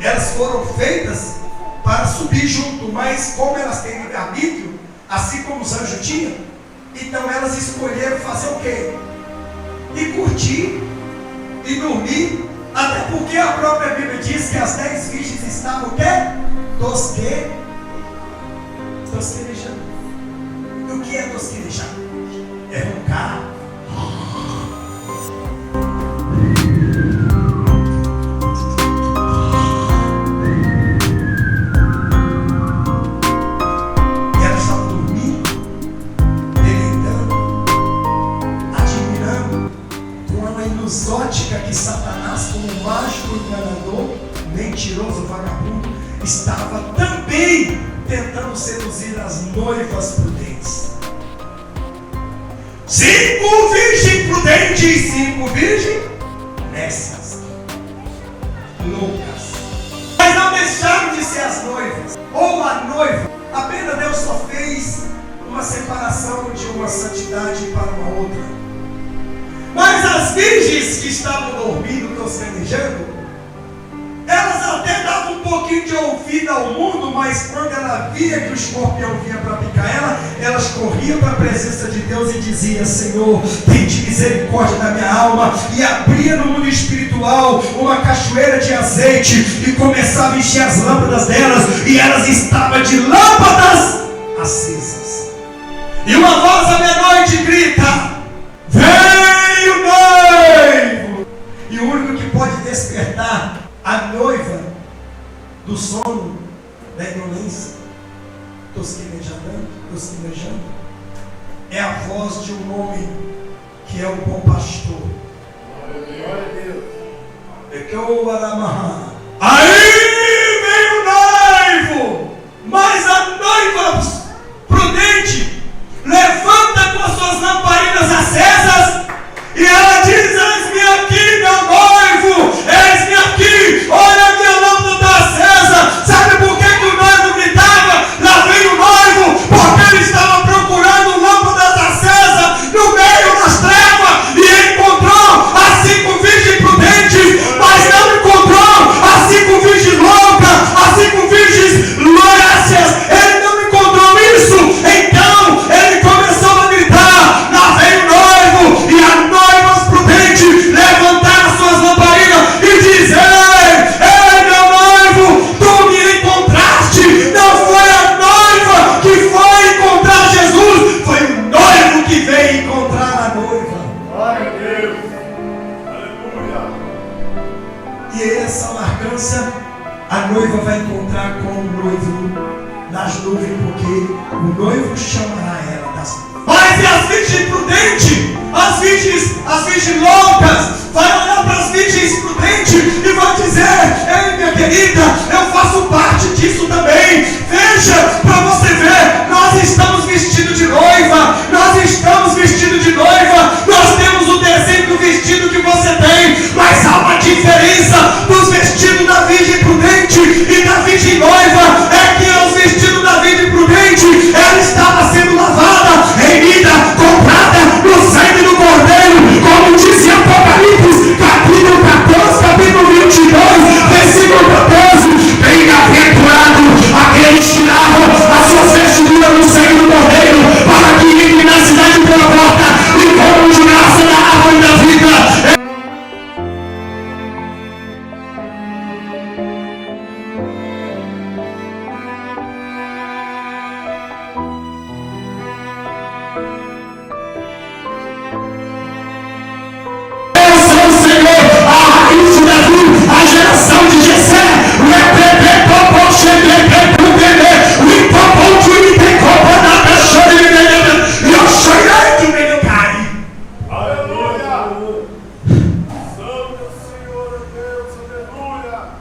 elas foram feitas para subir junto, mas como elas têm livre-arbítrio, assim como os anjos tinham, então elas escolheram fazer o quê? E curtir, e dormir, até porque a própria Bíblia diz que as 10 virgens estavam o quê? Tosquerejando. E o que é tosquerejar? É roncar. Exótica que Satanás, como mágico, enganador, mentiroso, vagabundo, estava também tentando seduzir as noivas prudentes. prudentes. 5 virgens prudentes e 5 virgens nessas loucas. Mas não deixaram de ser as noivas, ou a noiva. Apenas Deus só fez uma separação de uma santidade para uma outra. Mas as virgens que estavam dormindo, toscanejando, elas até davam um pouquinho de ouvido ao mundo, mas quando ela via que o escorpião vinha para picar ela, elas corriam para a presença de Deus e diziam: Senhor, tende misericórdia da minha alma. E abria no mundo espiritual uma cachoeira de azeite e começava a encher as lâmpadas delas, e elas estavam de lâmpadas acesas. E uma voz à meia-noite grita: vem o noivo! E o único que pode despertar a noiva do sono, da indolência, tosquinejando, é a voz de um homem que é o bom pastor. Glória a Deus. Aí vem o noivo, mas a noiva prudente levanta com as suas lamparinas acesas e ela diz: eis-me aqui, meu noivo, eis-me aqui, olha a minha lâmpada está acesa. Sabe por que o noivo gritava: lá vem o noivo? Porque ele estava procurando lâmpadas acesas no meio das trevas, e ele encontrou as 5 virgens prudentes, mas não encontrou as 5 virgens loucas, as 5 virgens lácias. Ele não encontrou isso. Então ele começou a gritar: lá vem o noivo. E as noivas prudentes levantaram suas lamparinas e dizeram: ei, meu noivo, tu me encontraste. Não foi a noiva que foi encontrar Jesus, foi o noivo que veio encontrar a noiva. Glória a Deus. Aleluia. E essa marcância, a noiva vai encontrar com o noivo nas nuvens, porque o noivo chamará ela das nuvens. Mas e as virgens prudentes, as virgens loucas, vai olhar para as virgens prudentes e vai dizer: ei, minha querida, eu faço parte disso também. Veja, para você ver, nós estamos vestidos de noiva, nós temos o desenho do vestido que você tem, mas há uma diferença dos vestidos da virgem prudente e da virgem noiva. É que os vestidos da virgem prudente, ela estava sendo lavada, remida, comprada no sangue do Cordeiro, como diz em Apocalipse, capítulo 14, capítulo 22, versículo 14. Bem-aventurado aqueles que lavam as suas vestiduras no sangue do Cordeiro, para que entrem na cidade pela porta e comam de graça da árvore da vida.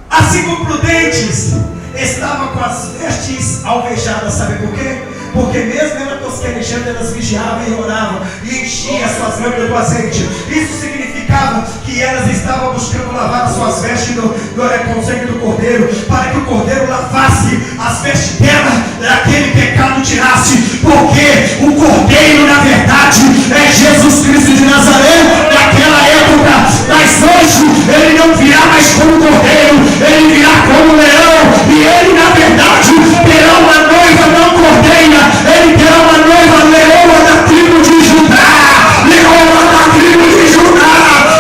As 5 prudentes estavam com as vestes alvejadas, sabe por quê? Porque mesmo elas tosquenejando, elas vigiavam e oravam e enchiam as suas lâmpadas com azeite. Isso significava que elas estavam buscando lavar as suas vestes com o sangue do Cordeiro, para que o Cordeiro lavasse as vestes dela, daquele pecado tirasse. Porque o Cordeiro, na verdade, é Jesus Cristo de Nazaré. Naquela época, mas hoje ele não virá mais como Cordeiro, ele virá como leão. E ele, na verdade, terá uma noiva não cordeira, ele terá uma noiva leoa da tribo de Judá, leoa da tribo de Judá,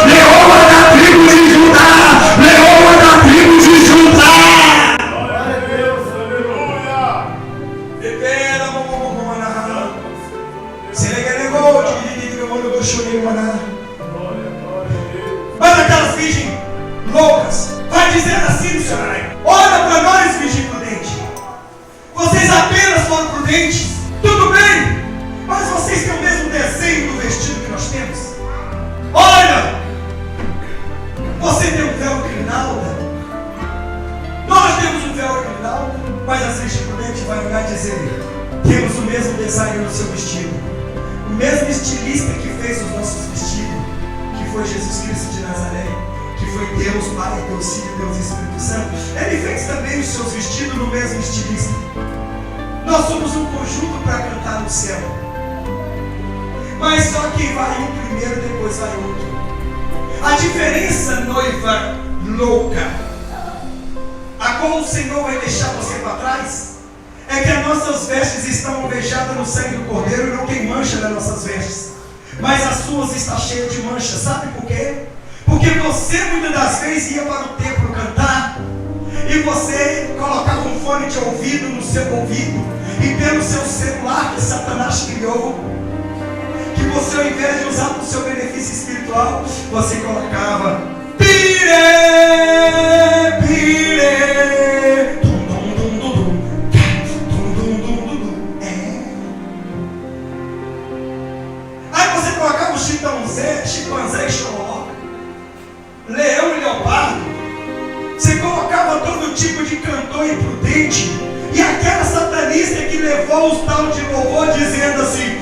leoa da tribo de Judá, leoa da tribo de Judá. Glória a Deus. Aleluia. Mas aquelas virgens loucas vai dizer assim, missionário: olha para nós, virgem prudente, vocês apenas foram prudentes, tudo bem, mas vocês têm o mesmo desenho do vestido que nós temos. Olha, você tem um véu grinalda, nós temos um véu grinalda, mas a virgem prudente vai olhar e dizer: temos o mesmo design no seu seu vestido. O mesmo estilista que fez os nossos vestidos, que foi Jesus Cristo de Nazaré, que foi Deus Pai, Deus Filho, Deus Espírito Santo, ele fez também os seus vestidos no mesmo estilista. Nós somos um conjunto para cantar no céu. Mas só que vai um primeiro, depois vai outro. A diferença, noiva louca, a qual o Senhor vai deixar você para trás, é que as nossas vestes estão alvejadas no sangue do Cordeiro e não tem mancha nas nossas vestes. Mas as suas estão cheias de mancha. Sabe por quê? Porque você muitas das vezes ia para o templo cantar e você colocava um fone de ouvido no seu ouvido e pelo seu celular que Satanás criou, que você ao invés de usar para o seu benefício espiritual, você colocava pire, pire, dum, dum, dum, dum, dum, dum, dum, dum, dum, dum. Aí você colocava o chimpanzé e xoló, leão e leopardo. Você colocava todo tipo de cantor imprudente. E aquela satanista que levou os tal de louvor dizendo assim: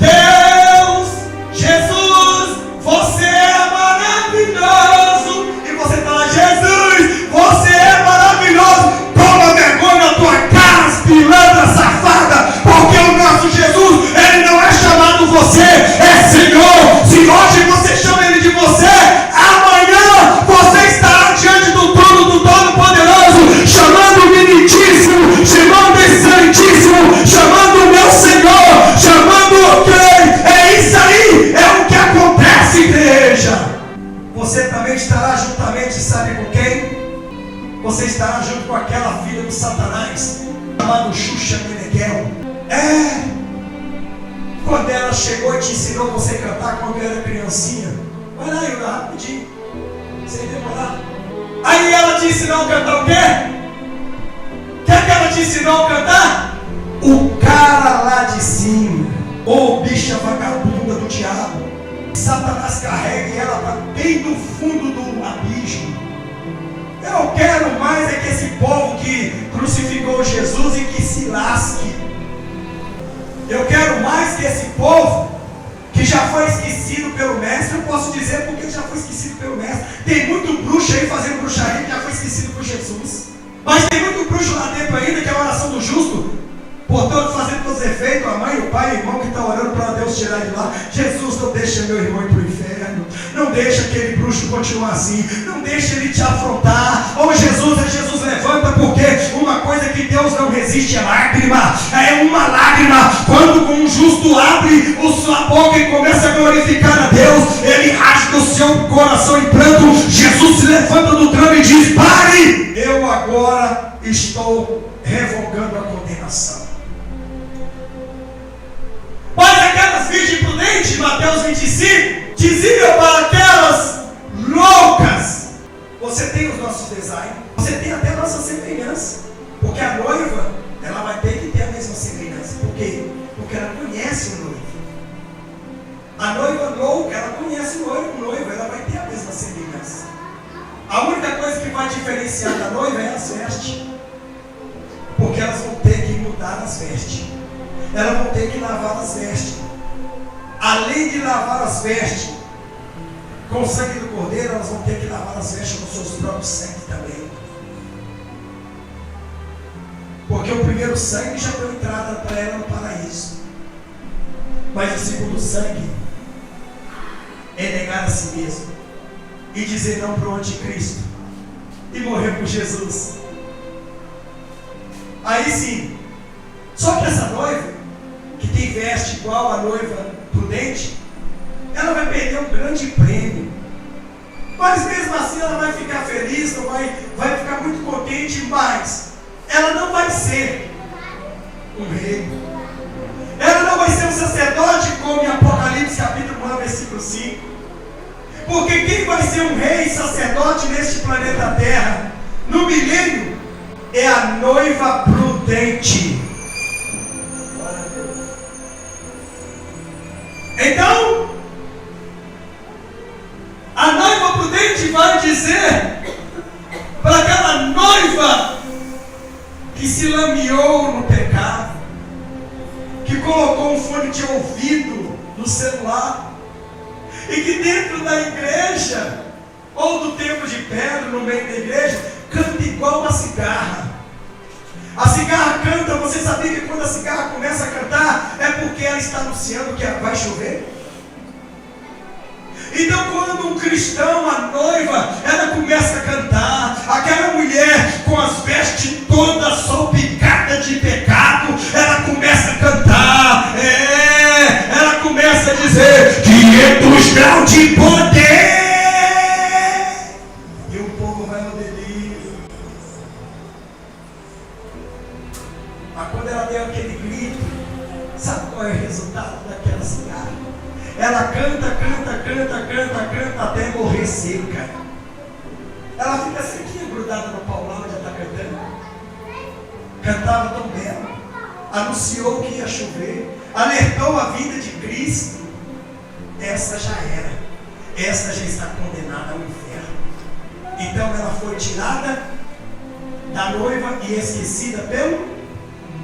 Deus, Jesus, você é maravilhoso. E você fala: Jesus, você é maravilhoso. Toma vergonha na tua cara, pilantra safada. Porque o nosso Jesus, ele não é chamado você, é Senhor. Se hoje você chama ele de você, amanhã você estará diante do trono do Todo-Poderoso, chamando o Benitíssimo, chamando o Excelentíssimo, chamando o meu Senhor, chamando o Rei. É isso aí, é o que acontece, igreja. Você também estará juntamente, sabe com quem? Você estará junto com aquela filha do Satanás, chamada Xuxa Meneghel. Quando ela chegou e te ensinou você a cantar quando era criancinha. Vai lá, Yura, rapidinho, sem demorar. Aí ela te ensinou a cantar o quê? O que ela te ensinou a cantar? O cara lá de cima, ou bicha vagabunda do diabo. Satanás carrega ela para bem no fundo do abismo. Eu quero mais é que esse povo que crucificou Jesus e que se lasque. Eu quero mais que esse povo que já foi esquecido pelo mestre. Eu posso dizer porque já foi esquecido pelo mestre. Tem muito bruxo aí fazendo bruxaria que já foi esquecido por Jesus. Mas tem muito bruxo lá dentro ainda, que é a oração do justo, portanto fazendo todos os efeitos. A mãe, o pai, o irmão que está orando para Deus tirar de lá. Jesus, não deixa meu irmão ir para o inferno. Não deixa aquele bruxo continuar assim. Não deixa ele te afrontar. Oh Jesus, levanta, porque uma coisa que Deus não resiste é lágrima. É uma lágrima. Quando um justo abre sua boca e começa a glorificar a Deus, ele rasga o seu coração em pranto. Jesus se levanta do trono e diz: pare! Eu agora estou revogando a condenação. Mas aquelas virgens prudentes, Mateus 25, diziam para aquelas loucas: você tem os nossos designs, você tem até a nossa semelhança. Porque a noiva, ela vai ter que ter a mesma semelhança. Por quê? Porque ela conhece o noivo. A noiva louca, ela conhece o noivo, ela vai ter a mesma semelhança. A única coisa que vai diferenciar da noiva é as vestes. Porque elas vão ter que mudar as vestes. Elas vão ter que lavar as vestes. Além de lavar as vestes com o sangue do Cordeiro, elas vão ter que lavar as vestes com seus próprios sangue também. Porque o primeiro sangue já deu entrada para ela no paraíso. Mas o segundo sangue é negar a si mesmo e dizer não para o anticristo e morrer por Jesus. Aí sim. Só que essa noiva, que tem veste igual a noiva prudente, ela vai perder um grande prêmio. Mas mesmo assim ela vai ficar feliz, vai ficar muito contente, mas ela não vai ser um rei. Ela não vai ser um sacerdote, como em Apocalipse capítulo 1, versículo 5. Porque quem vai ser um rei e sacerdote neste planeta Terra, no milênio, é a noiva prudente. Então, a noiva prudente vai dizer para aquela noiva que se lameou no pecado, que colocou colocou um fone de ouvido no celular, e que dentro da igreja, ou do templo de pedra, no meio da igreja, canta igual uma cigarra. A cigarra canta, você sabia que quando a cigarra começa a cantar, é porque ela está anunciando que vai chover? Então quando um cristão, a noiva, ela começa a cantar, aquela mulher com as vestes todas salpicadas de pecado, ela começa a cantar, ela começa a dizer, 500 graus de poder, e o povo vai ao delírio. Mas quando ela deu aquele grito, sabe qual é o resultado daquela cigarra? Ela canta até morrer seca. Ela fica sequinha, grudada no pau lá onde ela está cantando. Cantava tão belo, anunciou que ia chover, alertou a vida de Cristo. Essa já era, essa já está condenada ao inferno. Então ela foi tirada da noiva e esquecida pelo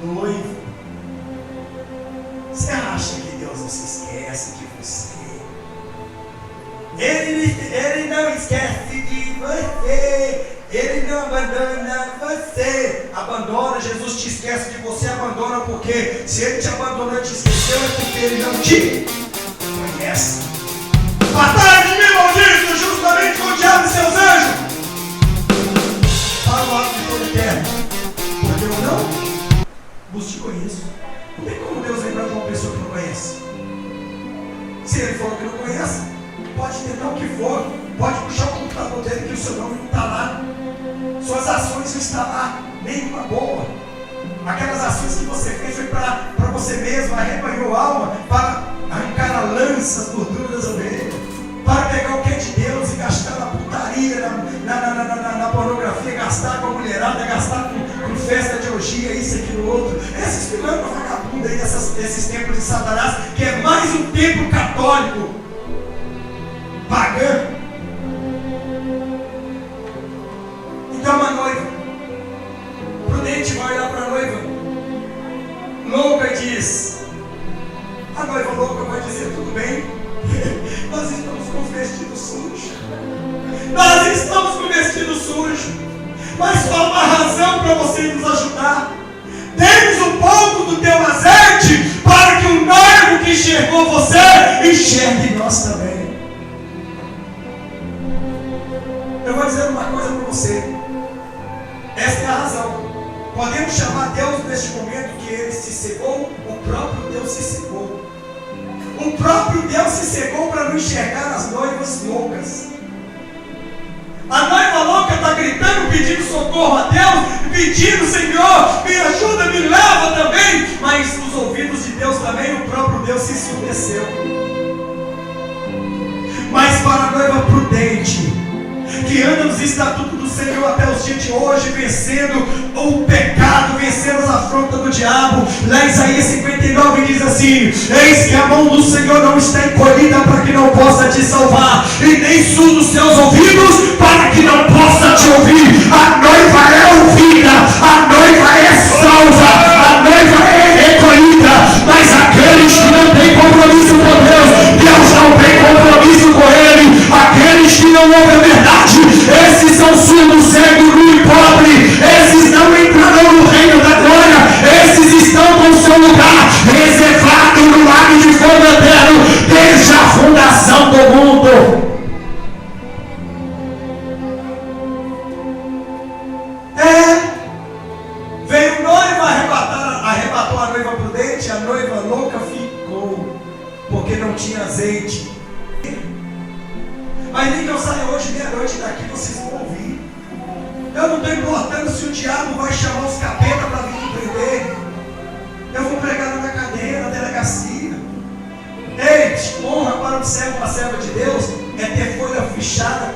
noivo. Você acha que Deus não se esquece de você? Ele não esquece de você. Ele não abandona você. Abandona, Jesus te esquece de você, abandona porque se ele te abandonou e te esqueceu é porque ele não te conhece. Batalha de mim, maldito, justamente com o diabo e seus anjos. Para o lado de todo eterno. Porque eu não vos te conheço. Não tem como Deus lembrar de uma pessoa que não conhece. Se ele for que não conhece, pode tentar o que for, pode puxar o computador dele que o seu nome não está lá, suas ações não estão lá, nenhuma boa. Aquelas ações que você fez foi para você mesmo, arrebanhou alma, para arrancar a lança, as gorduras das ovelhas, para pegar o que é de Deus e gastar na putaria, na pornografia, gastar com a mulherada, gastar com festa de orgia, isso, aquilo, outro. Esses pilantras vagabundos aí, esses templos de Satanás, que é mais um templo católico pagã. Então a noiva prudente vai olhar para a noiva louca e diz, a noiva louca vai dizer, tudo bem, nós estamos com vestido sujo, nós estamos com vestido sujo, mas só uma razão para você nos ajudar. Dê-nos um pouco do teu azeite para que o noivo que enxergou você enxergue nós também. Eu vou dizer uma coisa para você. Esta é a razão. Podemos chamar Deus neste momento que ele se cegou, o próprio Deus se cegou. O próprio Deus se cegou para não enxergar as noivas loucas. A noiva louca está gritando, pedindo socorro a Deus, pedindo, Senhor, me ajuda, me leva também. Mas os ouvidos de Deus também, o próprio Deus se ensurdeceu. Mas para a noiva prudente, que anda nos estatutos do Senhor até os dias de hoje, vencendo o pecado, vencendo as afrontas do diabo. Lá em Isaías 59 diz assim: eis que a mão do Senhor não está encolhida para que não possa te salvar, e nem surdos os seus ouvidos para que não possa te ouvir. A noiva é ouvida, a noiva é salva, a noiva é recolhida. Mas aqueles que não têm compromisso com Deus, Deus não tem compromisso com ele. Aqueles que não ouvem a verdade, esses são surdos, cegos, nu e pobre. Esses não entrarão no reino da glória. Esses estão com seu lugar reservado no lago de fogo eterno desde a fundação do mundo. Veio noiva, arrebatou a noiva prudente, a noiva louca ficou, porque não tinha azeite. Mas nem que eu saia hoje meia-noite daqui, vocês vão ouvir. Eu não estou importando se o diabo vai chamar os capetas para vir me prender. Eu vou pregar na cadeia, na delegacia. Ei, honra para um servo, uma serva de Deus, é ter folha fichada,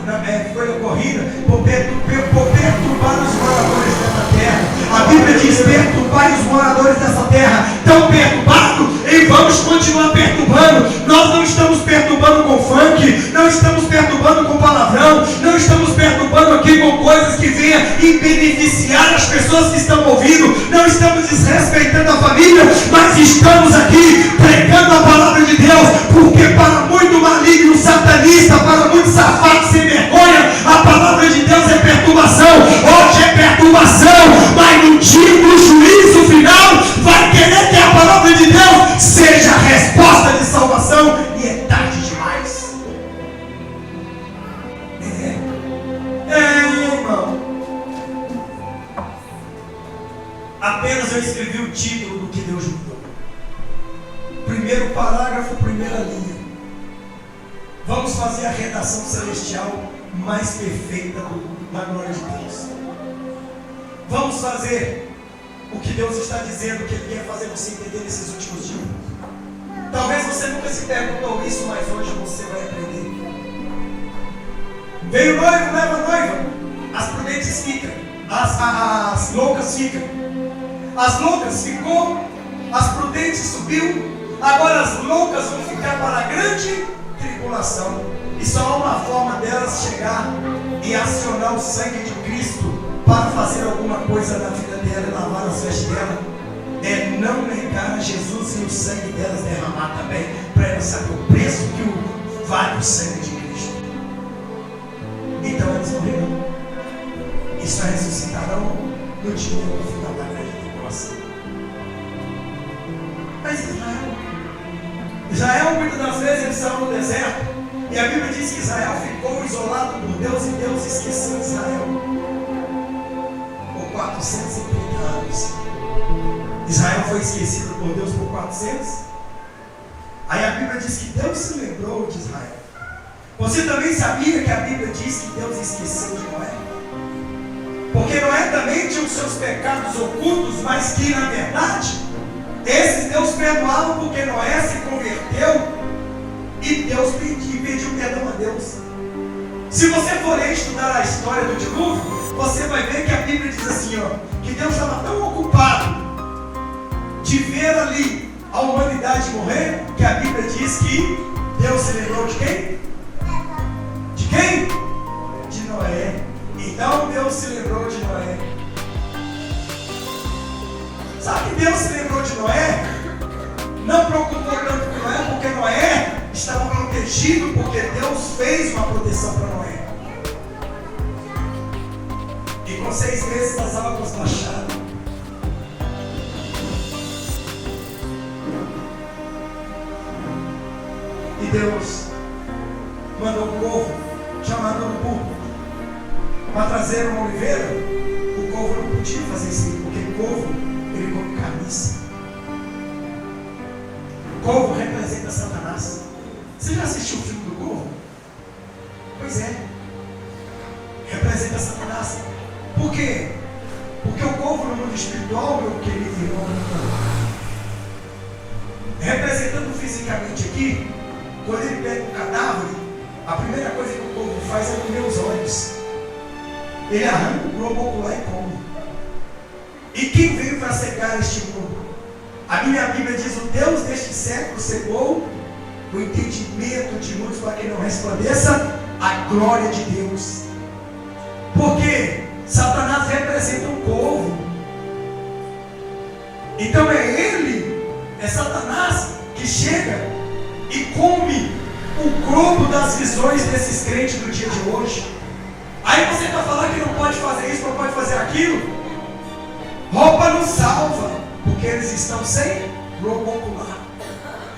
folha corrida, por perturbar os moradores dessa terra. A Bíblia diz: perturbai os moradores dessa terra. Estão perturbados e vamos continuar perturbando. Nós não estamos perturbando com funk, não estamos perturbando com palavrão, não estamos perturbando aqui com coisas coisa que venha e beneficiar as pessoas que estão ouvindo. Não estamos desrespeitando a família, mas estamos aqui pregando a palavra de Deus, porque para muito maligno, satanista, para muito safado sem vergonha, a palavra de Deus é perturbação. Hoje é perturbação, mas no dia do juízo final vai querer que a palavra de Deus seja a resposta de salvação, e é tarde demais. Irmão. Apenas eu escrevi o título do que Deus me deu. Primeiro parágrafo, primeira linha. Vamos fazer a redação celestial mais perfeita da glória de Deus. Vamos fazer o que Deus está dizendo, que Ele quer fazer você entender nesses últimos dias. Talvez você nunca se perguntou isso, mas hoje você vai aprender. Veio o noivo, leva a noiva. As prudentes ficam, as loucas ficam. As loucas ficou, as prudentes subiu. Agora as loucas vão ficar para a grande tribulação. E só há uma forma delas chegar e acionar o sangue de Cristo para fazer alguma coisa na vida dela e lavar as vestes dela. É não negar a Jesus e o sangue delas derramar também, para ela saber o preço que vale o sangue de Cristo. Então eles morrerão e só ressuscitarão no dia do final da grande tribulação. Mas Israel muitas das vezes eles estavam no deserto, e a Bíblia diz que Israel ficou isolado por Deus, e Deus esqueceu Israel por 430 anos. Israel foi esquecido por Deus por 400. Aí a Bíblia diz que Deus se lembrou de Israel. Você também sabia que a Bíblia diz que Deus esqueceu de Noé? Porque Noé também tinha os seus pecados ocultos, mas que na verdade esses Deus perdoava, porque Noé se converteu e Deus pediu perdão a Deus. Se você for estudar a história do dilúvio, você vai ver que a Bíblia diz assim, que Deus estava tão ocupado de ver ali a humanidade morrer, que a Bíblia diz que Deus se lembrou de quem? De quem? De Noé. Então Deus se lembrou de Noé. Sabe que Deus se lembrou de Noé? Não preocupou tanto com Noé, porque Noé estava protegido, porque Deus fez uma proteção para Noé. E com 6 meses as águas baixaram. E Deus mandou um corvo chamado urubu para trazer uma oliveira. O corvo não podia fazer isso, porque o corvo ele come carniça. O corvo representa Satanás. Você já assistiu o filme do corvo? Pois é. Representa Satanás. Por quê? Porque o corvo no mundo espiritual, meu querido irmão, representando fisicamente aqui, quando ele pega um cadáver, a primeira coisa que o corvo faz é comer os olhos. Ele arranca o globo ocular e come. E quem veio para cegar este mundo? A minha Bíblia diz: o Deus deste século cegou o entendimento de muitos para que não resplandeça a glória de Deus. Porque Satanás representa um corvo. Então é ele, é Satanás, que chega e come o globo das visões desses crentes do dia de hoje. Aí você está falando que não pode fazer isso, não pode fazer aquilo. Roupa não salva, porque eles estão sem globo ocular.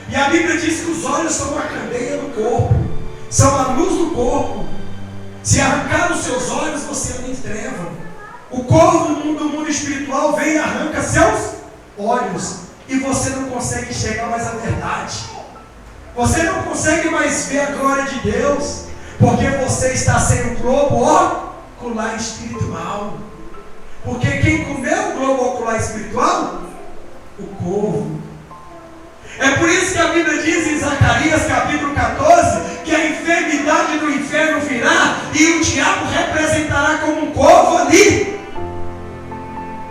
E a Bíblia diz que os olhos são a candeia do corpo, são a luz do corpo. Se arrancar os seus olhos, você anda em treva. O corvo do mundo espiritual vem e arranca seus olhos, e você não consegue enxergar mais a verdade. Você não consegue mais ver a glória de Deus, porque você está sem o globo ocular espiritual. Porque quem comeu o globo ocular espiritual? O corvo. É por isso que a Bíblia diz em Zacarias capítulo 14 que a enfermidade do inferno virá e o diabo representará como um corvo ali.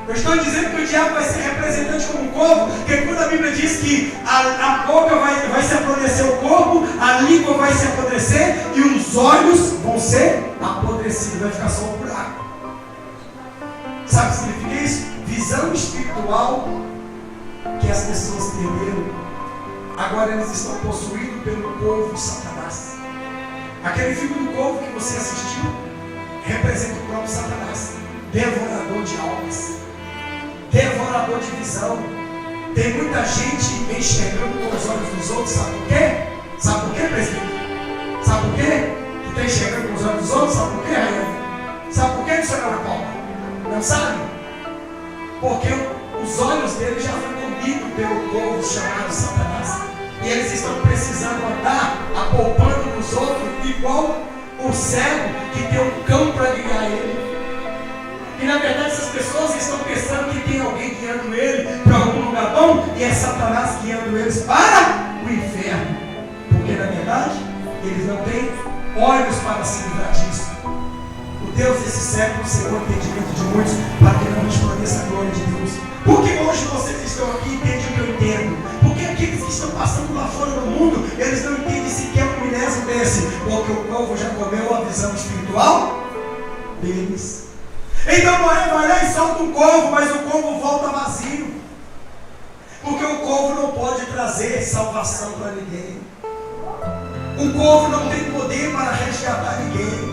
Eu estou dizendo que o diabo vai ser representante como um corvo, porque quando a Bíblia diz que a boca vai se apodrecer o corpo, a língua vai se apodrecer e os olhos vão ser apodrecidos, vai ficar só um buraco. Sabe o que significa isso? Visão espiritual que as pessoas perderam. Agora eles estão possuídos pelo povo Satanás. Aquele filme do povo que você assistiu representa o próprio Satanás, devorador de almas, devorador de visão. Tem muita gente enxergando com os olhos dos outros, sabe por quê? Sabe por quê, presidente? Sabe por quê? Que está enxergando com os olhos dos outros, sabe por quê, Raiane? Sabe por quê, senhora Paula? Não sabe? Porque os olhos dele já foram comidos pelo povo chamado Satanás. E eles estão precisando andar apalpando nos outros, igual o cego que tem um cão para guiar ele. E na verdade essas pessoas estão pensando que tem alguém guiando ele para algum lugar bom, e é Satanás guiando eles para o inferno. Porque na verdade eles não têm olhos para se livrar disso. O Deus desse século cegou o entendimento de muitos para que não resplandeça a glória de Deus. Porque hoje vocês estão aqui e entendem o que eu entendo. Porque aqueles que estão passando lá fora no mundo, eles não entendem sequer um milésimo desse. Porque o povo já comeu a visão espiritual deles. Então Noé vai lá e solta um corvo, mas o corvo volta vazio. Porque o corvo não pode trazer salvação para ninguém. O corvo não tem poder para resgatar ninguém.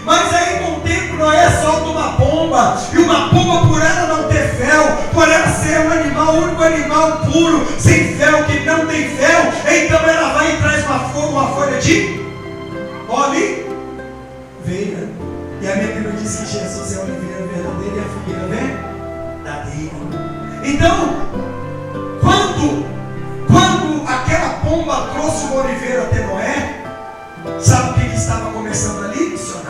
Mas aí com o tempo Noé solta uma pomba, e uma pomba, por ela não ter fel, por ela ser um animal, o único animal puro, sem fel, que não tem fel, então ela vai e traz uma folha de oliveira. E a minha Bíblia diz que Jesus é a oliveira verdadeira e a figueira verdadeira. Então, quando aquela pomba trouxe uma oliveira até Noé, sabe o que estava começando ali, missionário?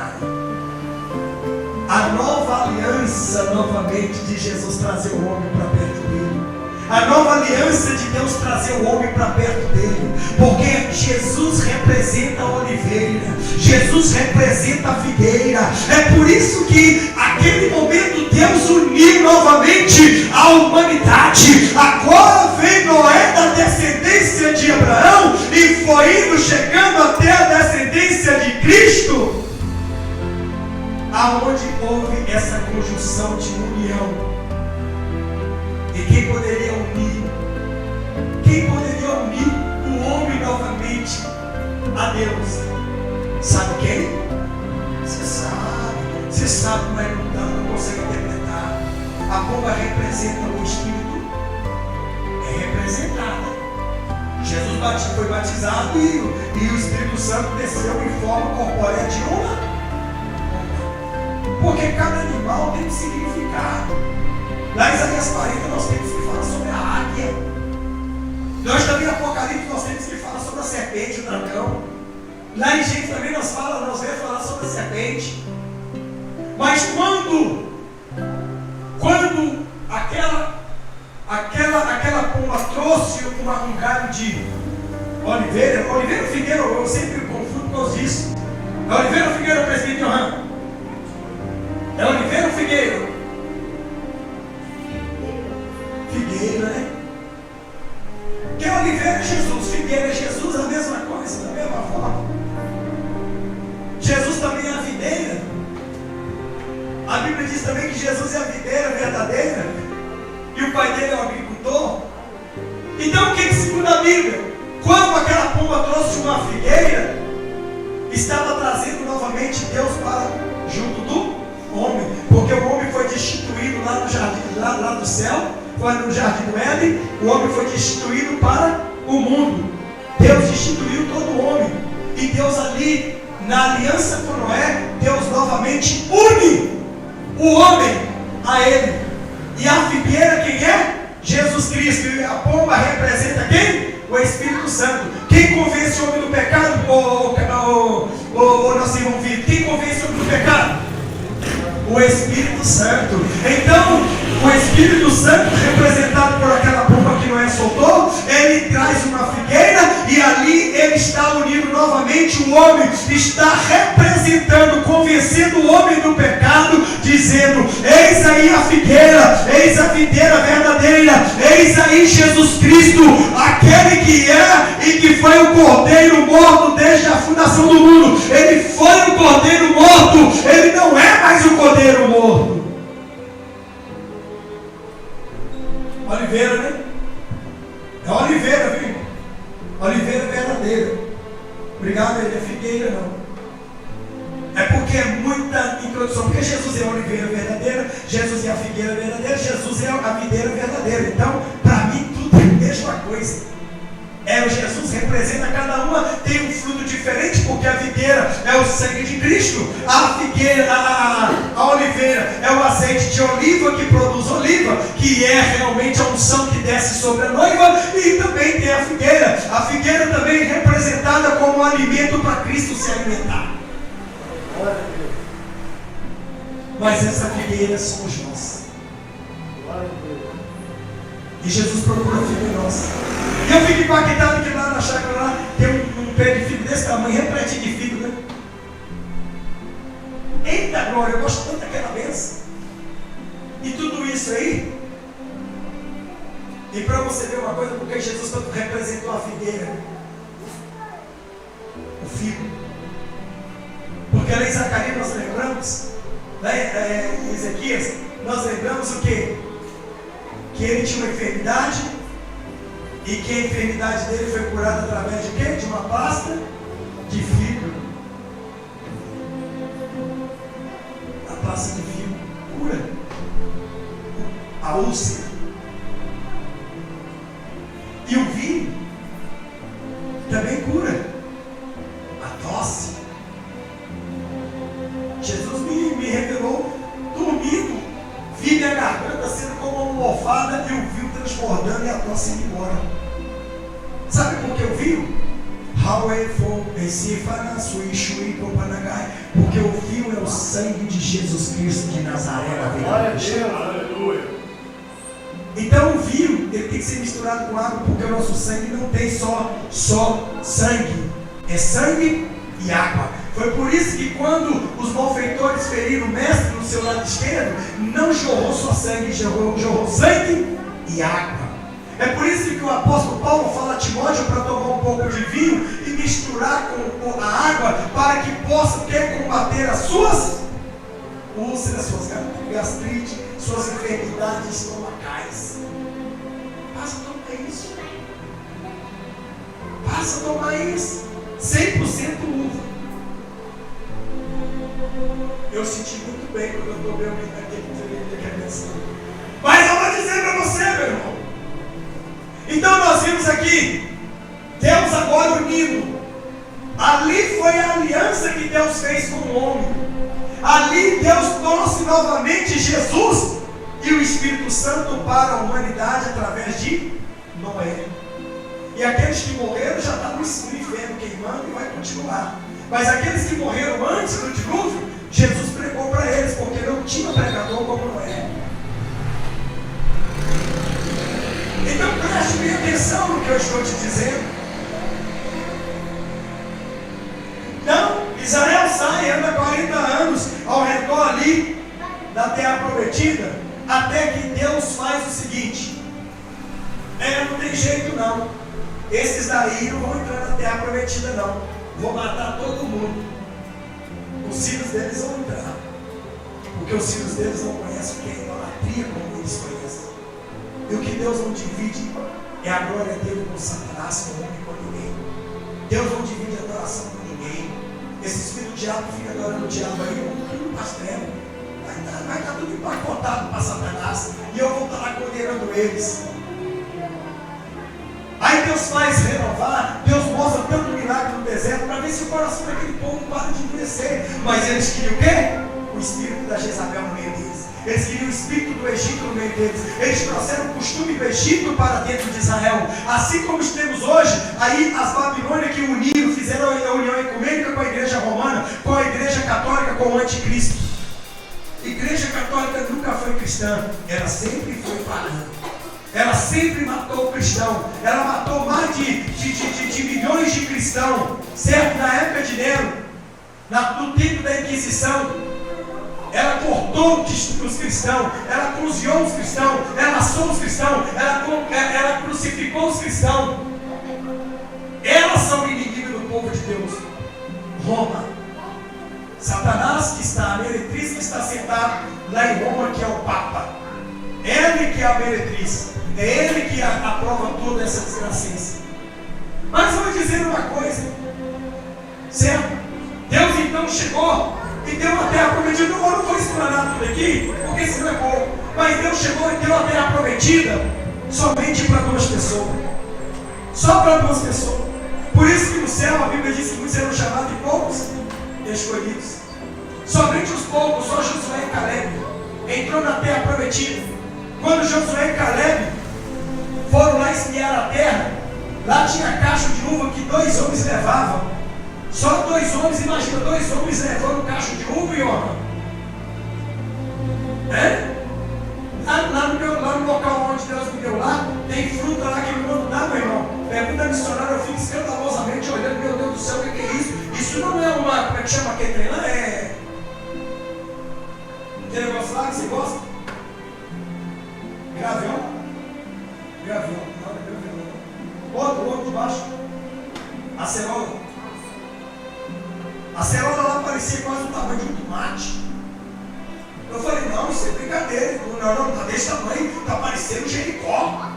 A nova aliança novamente de Jesus trazer o homem para perto dele. A nova aliança de Deus trazer o homem para perto dele. Porque Jesus representa a oliveira, Jesus representa a figueira. É por isso que aquele momento Deus uniu novamente a humanidade. Agora vem Noé da descendência de Abraão e foi indo, chegando até a descendência de Cristo, aonde houve essa conjunção de união. E quem poderia unir? Quem poderia unir o homem novamente a Deus? Sabe quem? Você sabe, mas não consegue interpretar. A pomba representa o Espírito, é representada. Jesus foi batizado e o Espírito Santo desceu em forma corpórea de uma. Porque cada animal tem um significado. Lá em Isaías 40 nós temos que falar sobre a águia. Nós também em Apocalipse nós temos que falar sobre a serpente, o dragão. Lá em Gênesis também nós vamos falar sobre a serpente. Mas quando aquela pomba trouxe um galho de oliveira ou figueira, eu sempre confundo por causa disso. É oliveira ou figueira, presidente Johan? É oliveira ou figueira? Figueira, né? Que oliveira é Jesus, figueira é Jesus, a mesma coisa, da mesma forma. Jesus também é a videira. A Bíblia diz também que Jesus é a videira verdadeira e o pai dele é o agricultor. Então o que segundo a Bíblia? Quando aquela pomba trouxe uma figueira, estava trazendo novamente Deus para junto do homem, porque o homem foi destituído lá no jardim, lá do céu, foi no jardim do Éden, o homem foi destituído para o mundo. Deus destituiu todo o homem, e Deus ali, na aliança com Noé, Deus novamente une o homem a ele. E a figueira quem é? Jesus Cristo. E a pomba representa quem? O Espírito Santo. Quem convence o homem do pecado? Nosso irmão Vitor, quem convence o homem do pecado? O Espírito Santo. Então, o Espírito Santo, representado por aquela pomba que Noé soltou, ele traz uma figueira e ali ele está unindo novamente o homem, está representando, convencendo o homem do pecado, dizendo: eis aí a figueira, eis a videira verdadeira, eis aí Jesus Cristo, aquele que é e que foi o cordeiro morto desde a fundação do mundo. Ele foi o cordeiro morto, ele não é mais o cordeiro morto. oliveira, né? É oliveira, viu? Oliveira verdadeira. Obrigado, ele é figueira, não. É porque é muita introdução. Porque Jesus é a oliveira verdadeira, Jesus é a figueira verdadeira, Jesus é a videira verdadeira. Então, para mim, tudo é a mesma coisa. O Jesus representa, cada uma tem um fruto diferente, porque a videira é o sangue de Cristo, a figueira, a oliveira é o azeite de oliva que produz oliva, que é realmente a unção que desce sobre a noiva, e também tem a figueira também representada como alimento para Cristo se alimentar. Mas essa figueira somos nós. E Jesus procura figo em nós. E eu fico impactado que lá na chácara lá tem um pé de figo desse tamanho, repletinho de figo, né? Eita glória, eu gosto tanto daquela benção. E tudo isso aí. E para você ver uma coisa, porque Jesus tanto representou a figueira, o figo. Porque lá em Zacarias nós lembramos, lá em Ezequias, nós lembramos o quê? Que ele tinha uma enfermidade e que a enfermidade dele foi curada através de quê? De uma pasta de figo. A pasta de figo cura a úlcera. E o vinho também cura a tosse. Jesus me revelou dormindo, vi minha garganta sendo como uma almofada e o vinho transbordando e a tosse indo embora. Sabe por que eu vi? Porque o vinho é o sangue de Jesus Cristo de Nazaré. Aleluia. Então o vinho ele tem que ser misturado com água, porque o nosso sangue não tem só sangue, é sangue e água. Foi por isso que quando os malfeitores feriram o mestre no seu lado esquerdo, não jorrou só sangue, jorrou sangue e água. É por isso que o apóstolo Paulo fala a Timóteo para tomar um pouco de vinho e misturar com a água, para que possa combater as suas úlceras, suas gastrite, suas enfermidades estomacais. Passa a tomar isso. Passa a tomar isso. 100% uva. Eu senti muito bem quando eu tomei aquele menção. Mas eu vou dizer para você, meu irmão. Então nós vimos aqui Deus agora unido. Ali foi a aliança que Deus fez com o homem. Ali Deus trouxe novamente Jesus e o Espírito Santo para a humanidade através de Noé. E aqueles que morreram já estão no inferno queimando e vai continuar. Mas aqueles que morreram antes do dilúvio, Jesus pregou para eles, porque não tinha pregador como Noé. Então preste bem atenção no que eu estou te dizendo. Então, Israel sai e anda 40 anos ao redor ali da terra prometida, até que Deus faz o seguinte: não tem jeito não, esses daí não vão entrar na terra prometida não, vou matar todo mundo. Os filhos deles vão entrar, porque os filhos deles não conhecem o que é idolatria como eles conhecem. E o que Deus não divide é a glória dele com Satanás, com o homem, com ninguém. Deus não divide a adoração com ninguém. Esses filhos do diabo ficam adorando o diabo aí, no pastel. Vai estar tudo empacotado para Satanás. E eu vou estar lá condenando eles. Aí Deus faz renovar, Deus mostra tanto milagre no deserto, para ver se o coração daquele povo para de endurecer. Mas eles queriam o quê? O espírito da Jezabel no meio deles. Eles queriam o espírito do Egito no meio deles. Eles trouxeram o costume do Egito para dentro de Israel. Assim como temos hoje, aí as Babilônias que uniram, fizeram a união ecumênica com a igreja romana, com a igreja católica, com o anticristo. A igreja católica nunca foi cristã, ela sempre foi pagã. Ela sempre matou o cristão. Ela matou mais de milhões de cristãos, certo? Na época de Nero, no tempo da Inquisição, ela cortou os cristãos, ela cruciou os cristãos, ela assou os cristãos, ela crucificou os cristãos. Elas são inimigas do povo de Deus. Roma, Satanás que está, a meretriz que está sentado lá em Roma, que é o Papa. Ele que é a meretriz. É Ele que aprova toda essa desgraciência. Mas vou dizer uma coisa, certo? Deus então chegou e deu a terra prometida. Eu não vou explanar tudo aqui, porque isso não é pouco. Mas Deus chegou e deu a terra prometida somente para 2 pessoas. Só para 2 pessoas. Por isso que no céu a Bíblia diz que muitos serão chamados de poucos escolhidos. Somente os poucos, só Josué e Caleb, entrou na terra prometida. Quando Josué e Caleb foram lá espiar a terra, lá tinha cacho de uva que 2 homens levavam. Só 2 homens, imagina, 2 homens levando cacho de uva e honra. Lá no local onde Deus me deu lá, tem fruta lá que não dá, meu irmão. Pergunta missionária, eu fico escandalosamente olhando, meu Deus do céu, o que é isso? Isso não é uma, como é que chama aquele trem lá? É. Tem negócio lá que você gosta? Gravião? Gravião, não é gravião. Outro de baixo. Acerola. A acerola lá parecia quase o tamanho de um tomate. Eu falei, não, isso é brincadeira. Não, tá desse tamanho, tá parecendo Jericó.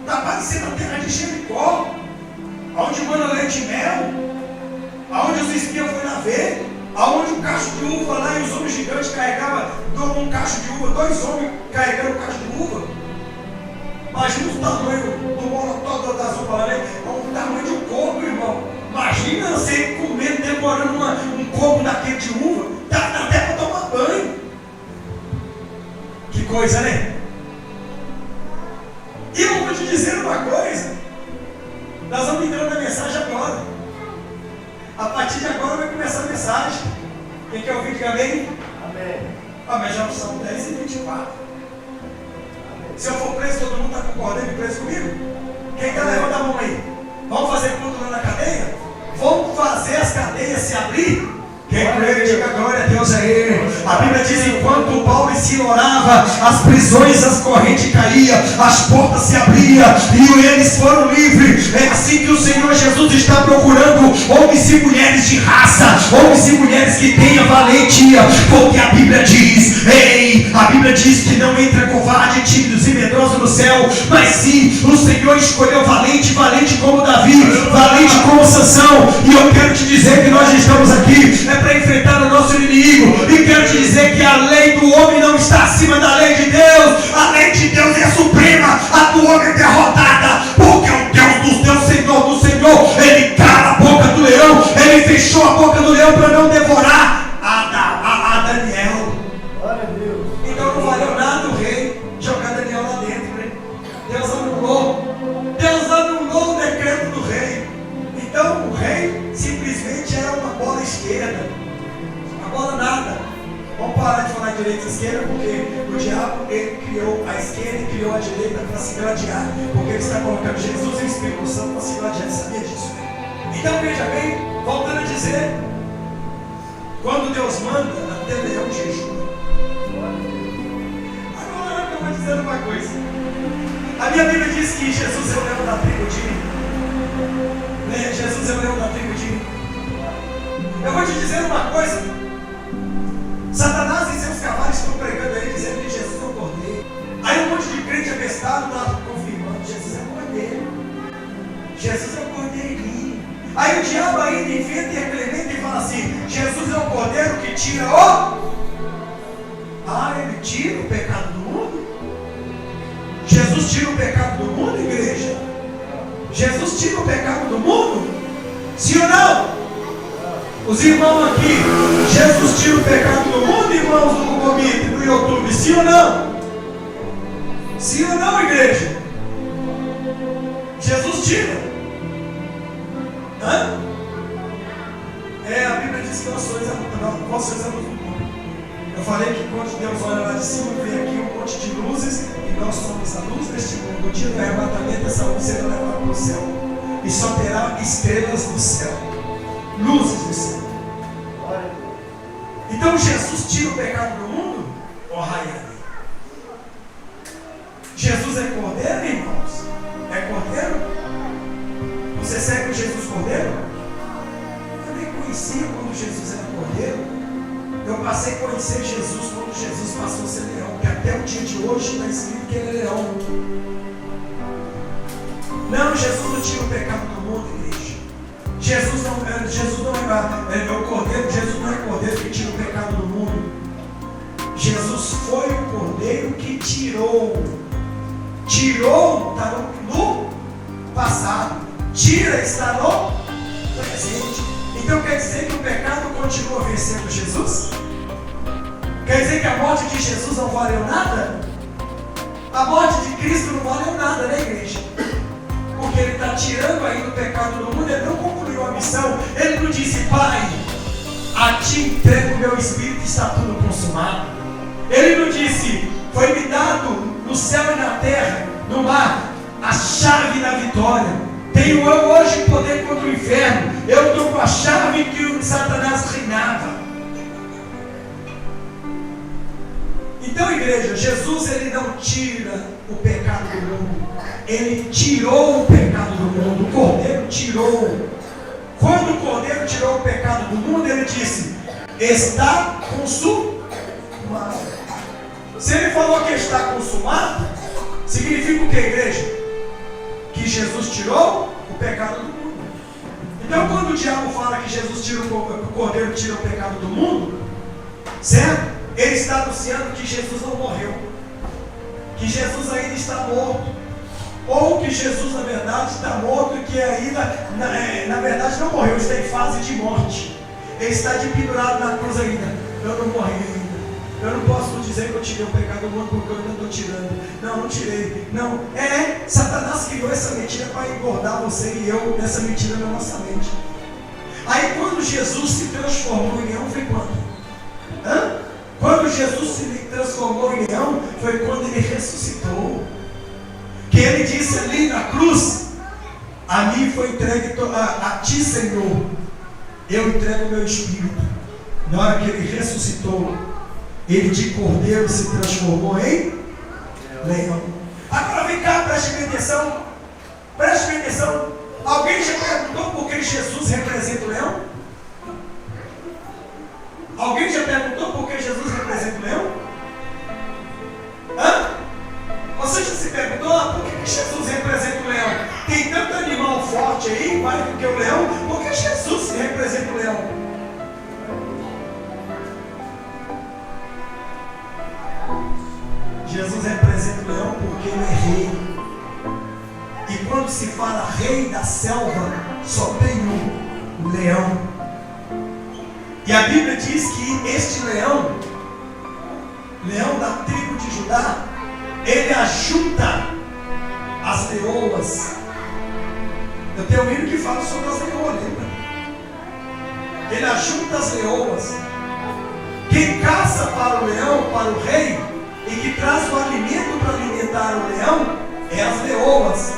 Tá parecendo a terra de Jericó. Onde manda leite e mel. Aonde os espias foram lá ver. Aonde o cacho de uva lá e os homens gigantes carregavam um cacho de uva, 2 homens carregando o cacho de uva. Imagina o tamanho do molotov das uvas lá, né? O tamanho de um coco, irmão. Imagina você comendo, devorando um coco daquele de uva. Dá até para tomar banho. Que coisa, né? E eu vou te dizer uma coisa. Nós vamos entrando na mensagem agora. A partir de agora vai começar a mensagem. Quem quer ouvir, diga amém? Amém. Mas já são 10h24. Se eu for preso, todo mundo está concordando e preso comigo? Quem está levando a mão aí? Vamos fazer culto lá na cadeia? Vamos fazer as cadeias se abrir? Quem crê, diga glória a Deus aí. A Bíblia diz: enquanto Paulo e Silas orava, as prisões, as correntes caíam, as portas se abriam e eles foram livres. É assim que o Senhor Jesus está procurando homens e mulheres de raça, homens e mulheres que tenham valentia, porque a Bíblia diz, a Bíblia diz que não entra covarde, tímidos e medrosos no céu, mas sim o Senhor escolheu valente como Davi, valente como Sansão. E eu quero te dizer que nós estamos aqui para enfrentar o nosso inimigo, e quero te dizer que a lei do homem não está acima da lei de Deus. A lei de Deus é suprema, a do homem é derrotada, porque o Deus dos deuses, Senhor do Senhor, ele cala a boca do leão, ele fechou a boca do leão para não devorar a Daniel. Glória a Deus. Então não valeu nada o rei jogar Daniel lá dentro, né? Deus anulou o decreto do rei. Então o rei simplesmente era uma bola esquerda. A bola nada. Vamos parar de falar direita e esquerda, porque o diabo, ele criou a esquerda e criou a direita para se gladiar, porque ele está colocando Jesus e o Espírito Santo para se gladiar. Sabia disso? Então veja bem, voltando a dizer, quando Deus manda, até leão jejum. Agora eu vou dizer uma coisa. A minha Bíblia diz que Jesus é o leão da tribo de Jesus é o leão da tribo de. Eu vou te dizer uma coisa. Satanás e seus cavalos estão pregando aí, dizendo que Jesus é o cordeiro. Aí um monte de crente abestado está confirmando: Jesus é o cordeiro. Jesus é o cordeirinho. Aí o diabo ainda inventa e implementa e fala assim: Jesus é o cordeiro que tira o. Ele tira o pecado do mundo? Jesus tira o pecado do mundo, igreja? Jesus tira o pecado do mundo? Sim ou não? Os irmãos aqui, Jesus tira o pecado do mundo, irmãos do Google Meet, do YouTube? Sim ou não? Sim ou não, igreja? Jesus tira. Hã? A Bíblia diz que nós sois a luz do mundo. Eu falei que quando Deus olha lá de cima, vem aqui um monte de luzes, e nós somos a luz deste mundo. O dia do arrebatamento, essa luz será levada para o céu, e só terá estrelas do céu, luzes do céu. Então Jesus tira o pecado do mundo? Jesus é cordeiro, irmãos? É cordeiro? Você segue o Jesus cordeiro? Eu nem conhecia quando Jesus era cordeiro. Eu passei a conhecer Jesus quando Jesus passou a ser leão, que até o dia de hoje está escrito que ele é leão. Não, Jesus não tira o pecado do mundo, igreja. Jesus não é o cordeiro, Jesus não é o cordeiro que tira o pecado do mundo. Jesus foi o cordeiro que tirou. Tirou está no passado. Tira está no presente. Então quer dizer que o pecado continua vencendo Jesus? Quer dizer que a morte de Jesus não valeu nada? A morte de Cristo não valeu nada, né, igreja? Porque Ele está tirando ainda o pecado do mundo. Ele não concluiu a missão. Ele não disse: Pai, a Ti entrego o meu espírito, está tudo consumado. Ele não disse: foi-me dado no céu e na terra, no mar, a chave da vitória. Tenho eu hoje poder contra o inferno. Eu estou com a chave que o Satanás reinava. Então, igreja, Jesus ele não tira o pecado do mundo. Ele tirou o pecado do mundo. O Cordeiro tirou. Quando o Cordeiro tirou o pecado do mundo, ele disse: está consumado. Se ele falou que está consumado, significa o que, igreja? Que Jesus tirou o pecado do mundo. Então, quando o diabo fala que Jesus tira o Cordeiro tira o pecado do mundo, certo? Ele está anunciando que Jesus não morreu, que Jesus ainda está morto, ou que Jesus na verdade está morto e que ainda na verdade não morreu, está em fase de morte. Ele está pendurado na cruz ainda. Eu não morri ainda. Eu não posso dizer que eu tirei o pecado do mundo porque eu ainda estou tirando. Não, não tirei. Não. Satanás criou essa mentira para engordar você e eu nessa mentira na nossa mente. Aí quando Jesus se transformou em leão, foi quando? Quando Jesus se transformou em leão, foi quando ele ressuscitou. Que ele disse ali na cruz: a mim foi entregue a ti, Senhor. Eu entrego o meu espírito. Na hora que ele ressuscitou, ele de cordeiro se transformou em leão. Agora vem cá, preste bem atenção. Preste bem atenção. Alguém já perguntou por que Jesus representa o leão? Alguém já perguntou por que Jesus representa o leão? Você já se perguntou por que Jesus representa o leão? Tem tanto animal forte aí, mais do que o leão. Por que Jesus representa o leão? Jesus representa o leão porque ele é rei. E quando se fala rei da selva, só tem um: leão. E a Bíblia diz que este leão, leão da tribo de Judá, ele ajuda as leoas. Eu tenho um hino que fala sobre as leoas, lembra? Ele ajuda as leoas. Quem caça para o leão, para o rei, e que traz o alimento para alimentar o leão, é as leoas.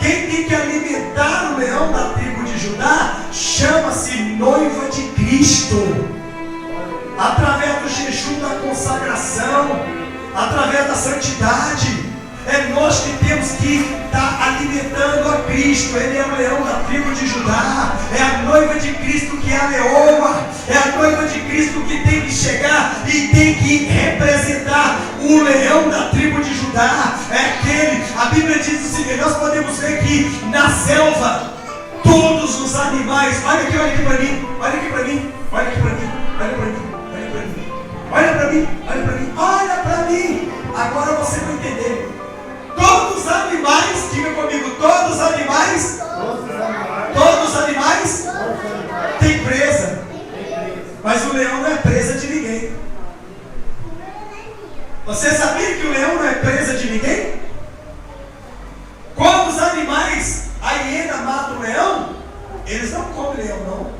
Quem tem que alimentar o leão da tribo de Judá chama-se noiva de Cristo. Através do jejum da consagração, através da santidade, é nós que temos que estar alimentando a Cristo. Ele é o leão da tribo de Judá, é a noiva de Cristo que é a leoa, é a noiva de Cristo que tem que chegar e tem que representar o leão da tribo de Judá. É aquele, a Bíblia diz o seguinte: nós podemos ver que na selva todos os animais, olha aqui para mim, olha aqui para mim, olha aqui para mim, olha para mim, olha para mim, olha para mim, olha para mim, olha para mim. Agora você vai entender. Todos os animais, diga comigo, todos os animais têm presa. Mas o leão não é presa de ninguém. Você sabia que o leão não é presa de ninguém? Quando os animais, a hiena mata o leão, eles não comem leão, não.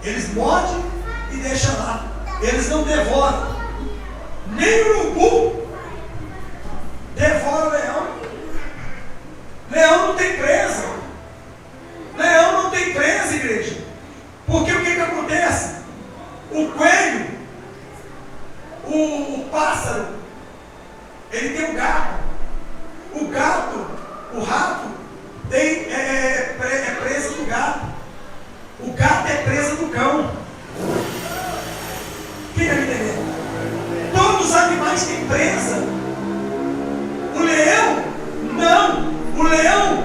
Eles mordem e deixam lá. Eles não devoram. Nem o urubu devora o leão. Leão não tem presa. Leão não tem presa, igreja. Porque o que acontece? O coelho, o pássaro, ele tem um gato. O gato, o rato, é presa do gato. O gato é presa do cão. Quem está me entendendo? Todos os animais têm presa. O leão, não. O leão,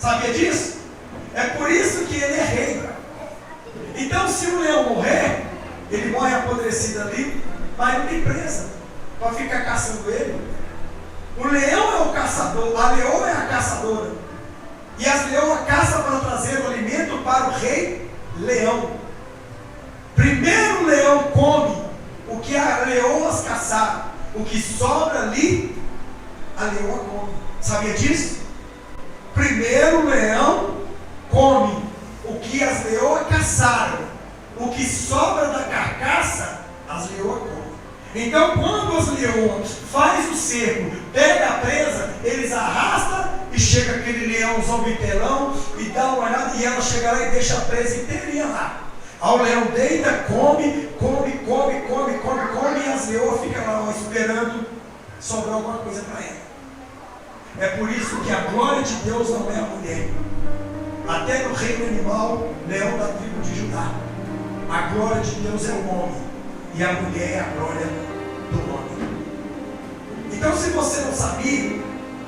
Sabia disso? É por isso que ele é rei. Então, se o leão morrer, ele morre apodrecido ali, mas não tem presa para ficar caçando ele. O leão é o caçador, a leoa é a caçadora. E as leoas caçam para trazer o alimento para o rei leão. Primeiro o leão come o que as leoas caçaram. O que sobra ali, a leoa come. Sabia disso? Primeiro o leão come o que as leoas caçaram. O que sobra da carcaça, as leoas comem. Então, quando as leoas fazem o cerco, pega a presa, eles arrastam e chega aquele leãozão bitelão e dá uma olhada e ela chega lá e deixa a presa inteirinha lá. Aí o leão deita, come e as leoas ficam lá esperando sobrar alguma coisa para ela. É por isso que a glória de Deus não é a mulher. Até no reino animal, leão da tribo de Judá, a glória de Deus é o homem e a mulher é a glória do homem. Então, se você não sabia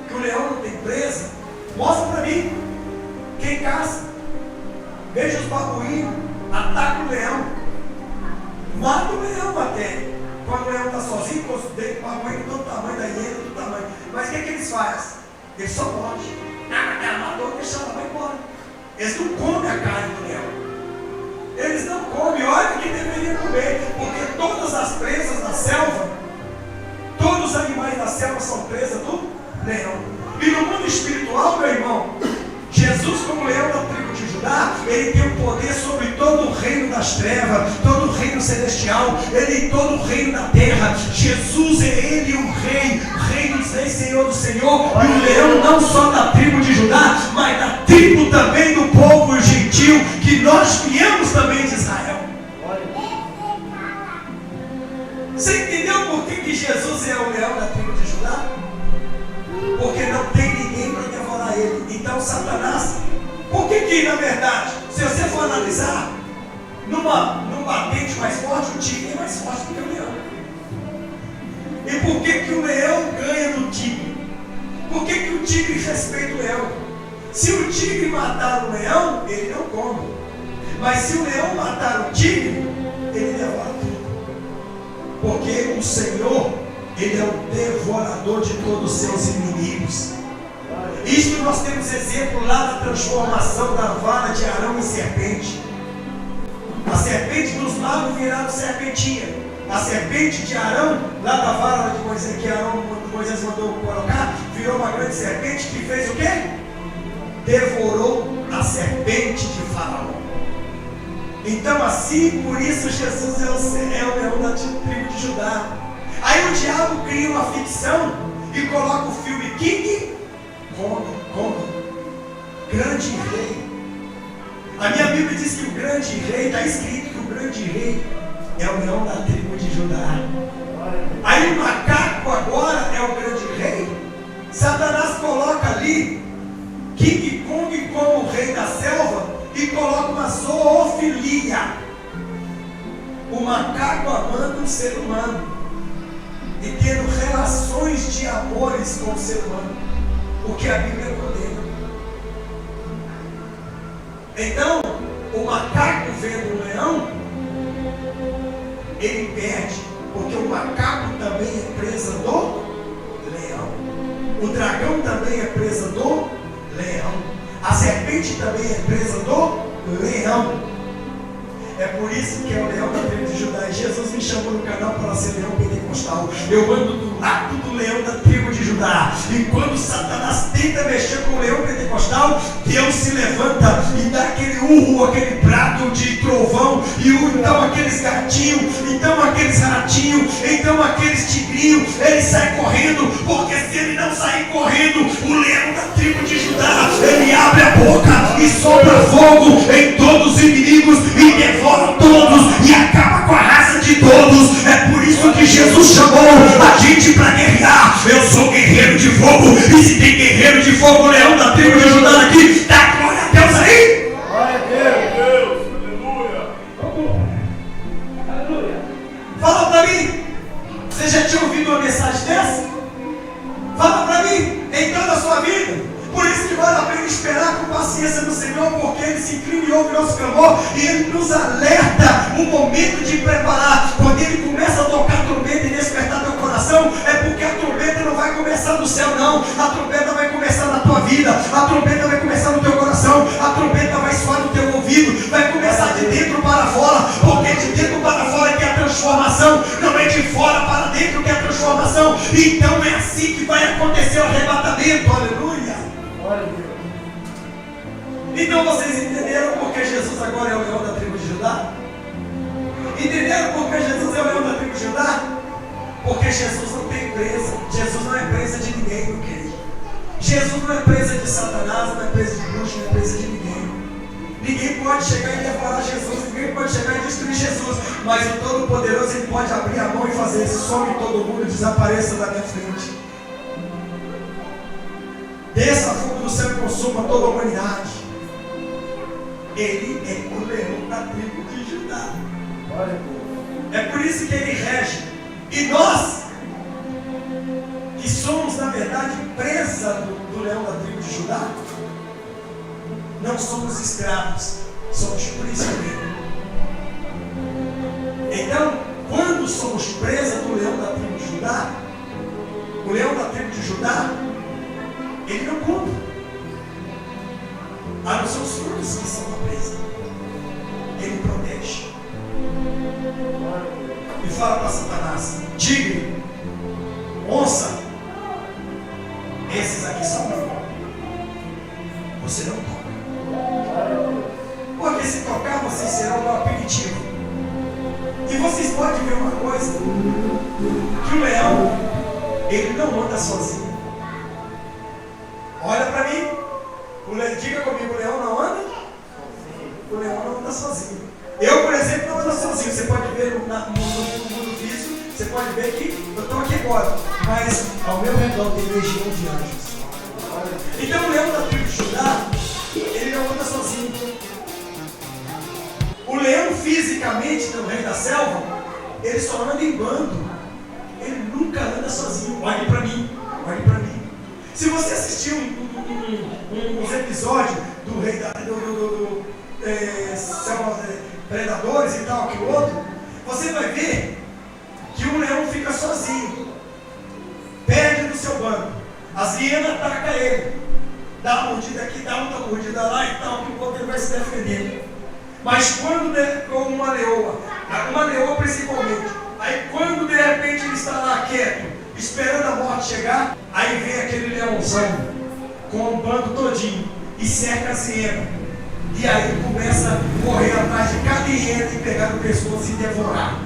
que o leão não tem presa, mostra para mim quem caça. Veja os babuínos, ataca o leão, mata o leão até. Quando o leão está sozinho, com os babuínos do tamanho da hiena, do tamanho. Mas o que eles fazem? Eles só mordem. Ela matou, deixa ela, vai embora. Eles não comem a carne do leão. Eles não comem, olha que deveriam comer, porque todas as presas da selva, todos os animais da selva são presas do leão. E no mundo espiritual, meu irmão, Jesus, como leão da tribo de Judá, ele tem o poder sobre todo o reino das trevas, todo o reino celestial, ele tem todo o reino da terra. Jesus é ele o rei dos reis, Senhor do Senhor, e o leão não só da tribo de Judá, mas da tribo também do povo gentil, que nós viemos também de Israel. Você entendeu por que Jesus é o leão da tribo de Judá? Porque não tem ninguém para devorar ele. Então Satanás, por que na verdade, se você for analisar, num batente mais forte, o tigre é mais forte do que o leão. E por que o leão ganha do tigre? Por que o tigre respeita o leão? Se o tigre matar o leão, ele não come. Mas se o leão matar o tigre, ele devora tudo. Porque o Senhor, ele é o devorador de todos os seus inimigos. Isto nós temos exemplo lá da transformação da vara de Arão em serpente. A serpente dos magos viraram serpentinha. A serpente de Arão, lá da vara de Moisés, que Moisés mandou colocar, virou uma grande serpente que fez o quê? Devorou a serpente de Faraó. Então assim, por isso Jesus é o leão da tribo de Judá. Aí o diabo cria uma ficção e coloca o filme King Kong, grande rei. A minha Bíblia diz que o grande rei, está escrito que o grande rei é o leão da tribo de Judá. Aí o macaco agora é o grande rei. Satanás coloca ali King Kong como o rei da selva e coloca uma zoofilia. O macaco amando o ser humano e tendo relações de amores com o ser humano, o que a Bíblia condena. Então, o macaco vendo o leão, ele perde, porque o macaco também é presa do leão. O dragão também é presa do leão. A serpente também é presa do leão. É por isso que é o leão da tribo de Judá. E Jesus me chamou no canal para ser leão pentecostal. Eu ando do lado do leão da tribo de Judá. E quando Satanás tenta mexer com o leão pentecostal, Deus se levanta e dá aquele urro, aquele prato de trovão. E então aqueles gatinhos, então aqueles ratinhos, então aqueles tigrinhos, ele sai correndo. Porque se ele não sair correndo, o leão da tribo de Judá, ele abre a boca e sopra fogo em todos os inimigos e devora todos e acaba com a raça de todos. É por isso que Jesus chamou a gente para guerrear. Eu sou guerreiro de fogo. E se tem guerreiro de fogo, o leão da tribo de Judá aqui, dá glória a Deus aí. Glória a Deus, aleluia. Fala para mim, você já tinha ouvido uma mensagem dessa? Fala para mim, em toda a sua vida. Por isso que vale a pena esperar com paciência no Senhor, porque Ele se inclina e ouve nosso clamor, e Ele nos alerta um momento de preparar. Quando Ele começa a tocar a trombeta e despertar teu coração, é porque a trombeta não vai começar do céu, não. A trombeta vai começar na tua vida, a trombeta vai começar no teu coração, a trombeta vai soar no teu ouvido, vai começar de dentro para fora, porque de dentro para fora que é a transformação, não é de fora para dentro que é a transformação. Então é assim que vai acontecer o arrebatamento, aleluia. Então vocês entenderam porque Jesus agora é o leão da tribo de Judá? Entenderam porque Jesus é o leão da tribo de Judá? Porque Jesus não tem presa. Jesus não é presa de ninguém, meu querido. Jesus não é presa de Satanás, não é presa de bruxo, não é presa de ninguém. Ninguém pode chegar e devorar Jesus, ninguém pode chegar e destruir Jesus. Mas o Todo-Poderoso, Ele pode abrir a mão e fazer esse some todo mundo e desapareça da minha frente. Desça fogo do céu e consuma toda a humanidade. Ele é o leão da tribo de Judá. É por isso que Ele rege. E nós, que somos na verdade presa do leão da tribo de Judá, não somos escravos, somos prisioneiros. Então, quando somos presa do leão da tribo de Judá, o leão da tribo de Judá, ele não conta. A não ser os frutos que são da presa. Ele protege. E fala para Satanás: tigre, onça, esses aqui são meus. Você não toca. Porque se tocar, vocês serão meu aperitivo. E vocês podem ver uma coisa: que o leão, ele não anda sozinho. Olha para mim. Diga comigo, o leão não anda? O leão não anda sozinho. Eu, por exemplo, não ando sozinho. Você pode ver no mundo físico, você pode ver que eu estou aqui agora. Mas ao meu redor tem legião de anjos. Então o leão da tribo de Judá, ele não anda sozinho. O leão fisicamente do rei da selva, ele só anda em bando. Ele nunca anda sozinho. Olhe para mim, olhe para mim. Se você assistiu uns episódios do rei da predadores e tal, que o outro, você vai ver que o leão fica sozinho, perde do seu bando. As hienas atacam ele, dá uma mordida aqui, dá outra mordida lá e tal, que o outro ele vai se defender. Mas quando, como uma leoa principalmente, aí quando de repente ele está lá quieto, esperando a morte chegar, aí vem aquele leãozão com o bando todinho e cerca as hienas. E aí ele começa a correr atrás de cada hiena e pegar no pescoço e devorar.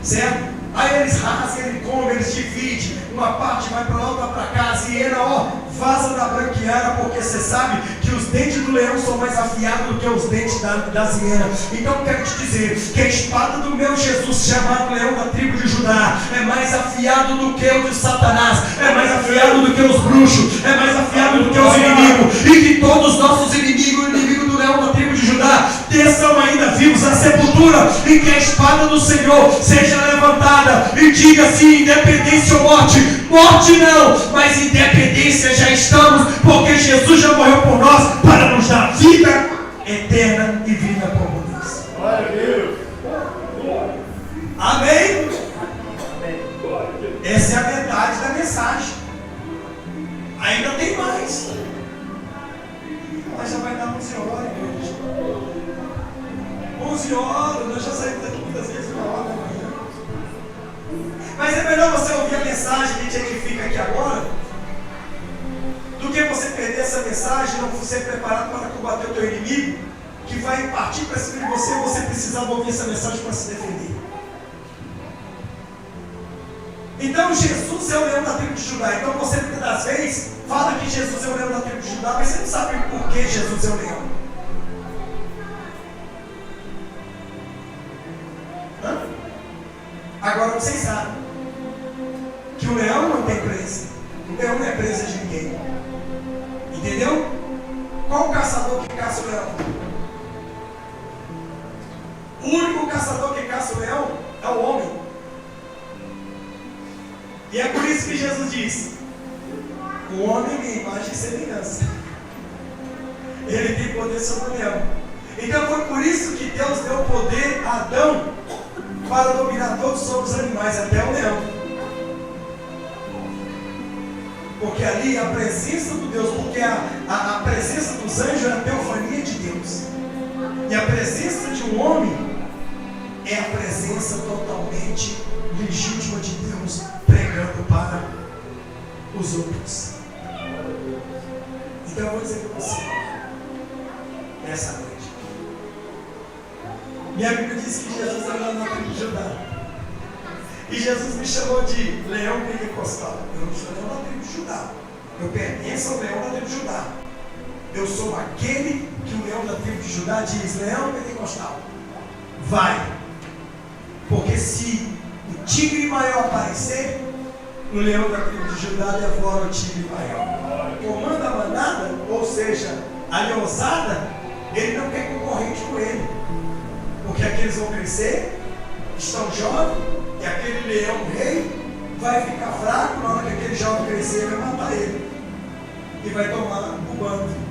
Certo? Aí eles rasgam, eles comem, eles dividem. Uma parte vai para lá, outra para cá. As hienas, vaza da branqueara, porque você sabe que os dentes do leão são mais afiados do que os dentes das hienas. Então eu quero te dizer que a espada do meu Jesus, chamado leão da tribo de Judá, é mais afiado do que o de Satanás, é mais afiado do que os bruxos, é mais afiado do que os inimigos. E que todos os nossos inimigos, o inimigo do leão da tribo de Judá, desçam ainda vivos à sepultura, e que a espada do Senhor seja levantada e diga assim: independência ou morte. Morte não, mas independência já estamos, porque Jesus já morreu por nós para nos dar vida eterna e vida com abundância. Amém? Essa é a metade da mensagem. Ainda tem mais. Mas já vai dar 11 horas, igreja. 11 horas, nós já saímos daqui muitas vezes 1 hora da manhã. Mas é melhor você ouvir a mensagem que a gente edifica aqui agora, do que você perder essa mensagem e não ser preparado para combater o teu inimigo, que vai partir para cima de você, você precisava ouvir essa mensagem para se defender. Então Jesus é o leão da tribo de Judá. Então você muitas das vezes fala que Jesus é o leão da tribo de Judá, mas você não sabe por que Jesus é o leão. Agora vocês sabem que o leão não tem presa. O leão não é presa de ninguém. Entendeu? Qual o caçador que caça o leão? O único caçador que caça o leão é o homem. E é por isso que Jesus diz: O homem é minha imagem e semelhança. Ele tem poder sobre o leão. Então foi por isso que Deus deu poder a Adão para dominar todos os animais, até o leão. Porque ali a presença do Deus, porque a presença dos anjos é a teofania de Deus. E a presença de um homem é a presença totalmente legítima de Deus pregando para os outros. Então eu vou dizer para você, nessa noite, minha Bíblia diz que Jesus era na tribo de Judá. E Jesus me chamou de leão pentecostal. Eu não sou leão da tribo de Judá. Eu pertenço ao leão da tribo de Judá. Eu sou aquele que o leão da tribo de Judá diz, leão pentecostal, vai. Porque se o tigre maior aparecer, o leão da tribo de Judá devora o tigre maior. Comanda a manada, ou seja, a leosada, ele não quer concorrente com ele. Porque aqueles vão crescer, estão jovens, e aquele leão rei vai ficar fraco. Na hora que aquele jovem crescer, vai matar ele e vai tomar o bando.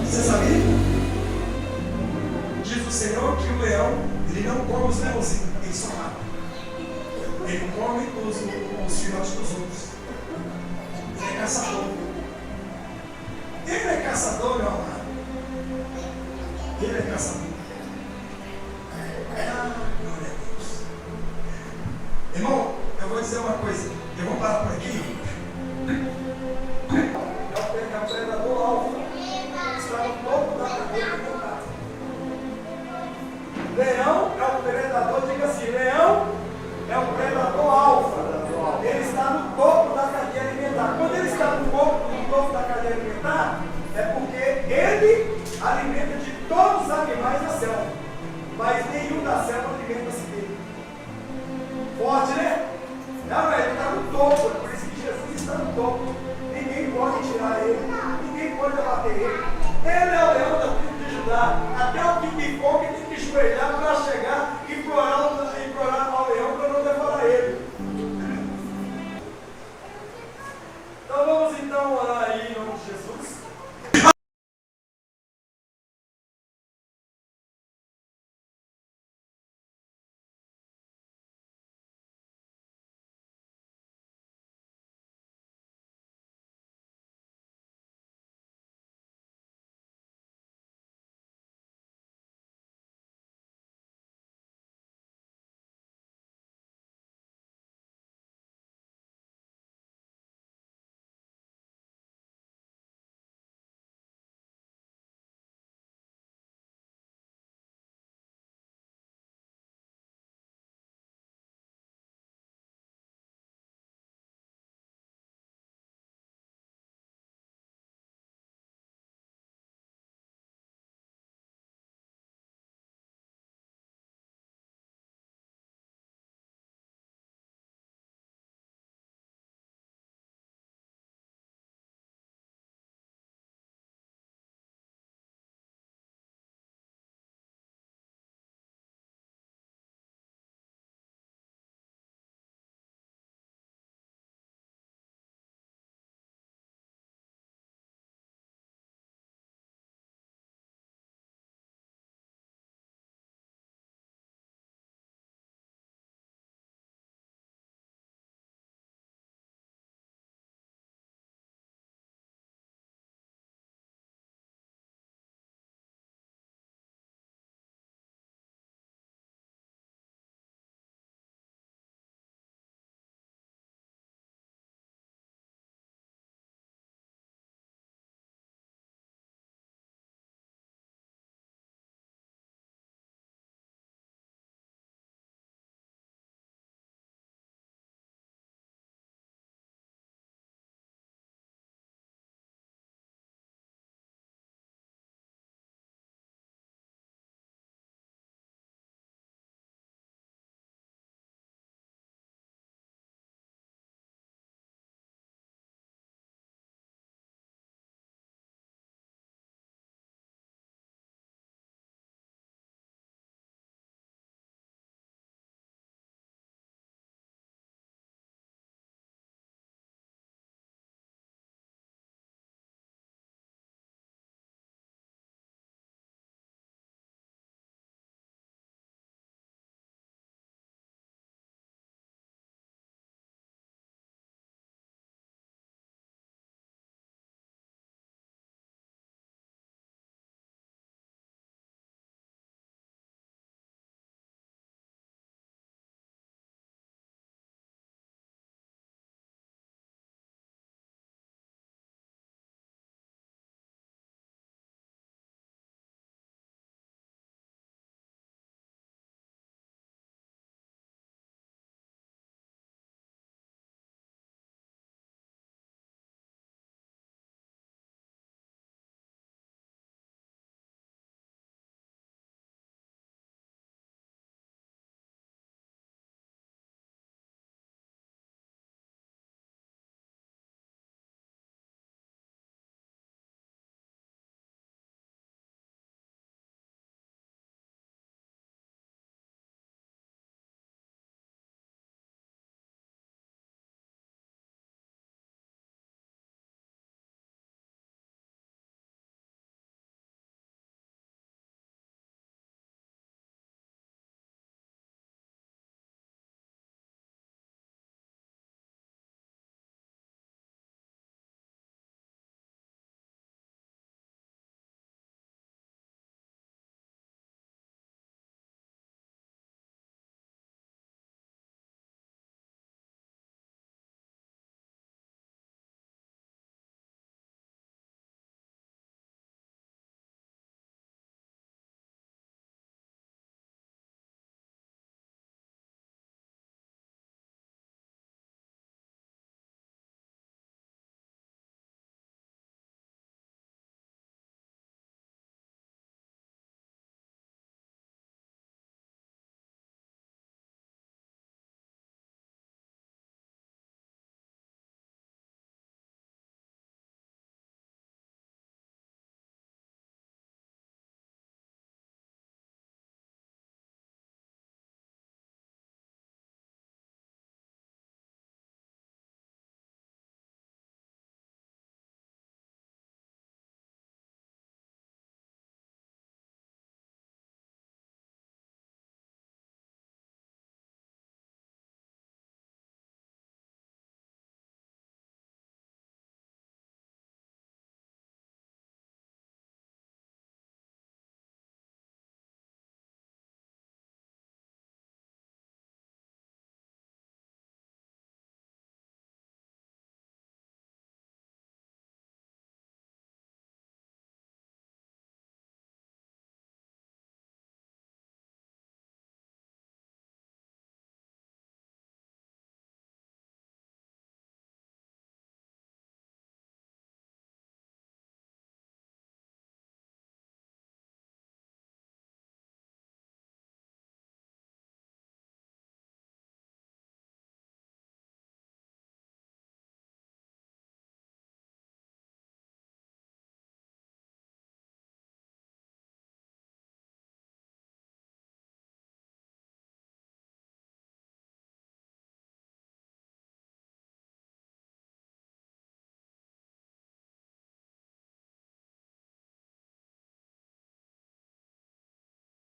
Você sabia? Diz o Senhor que o leão, ele não come os leãozinhos, ele só mata. Ele come os filhotes dos outros. Ele é caçador. Ele é caçador, meu amado. Ele é caçador. Glória a Deus. Irmão, eu vou dizer uma coisa. Eu vou parar por aqui.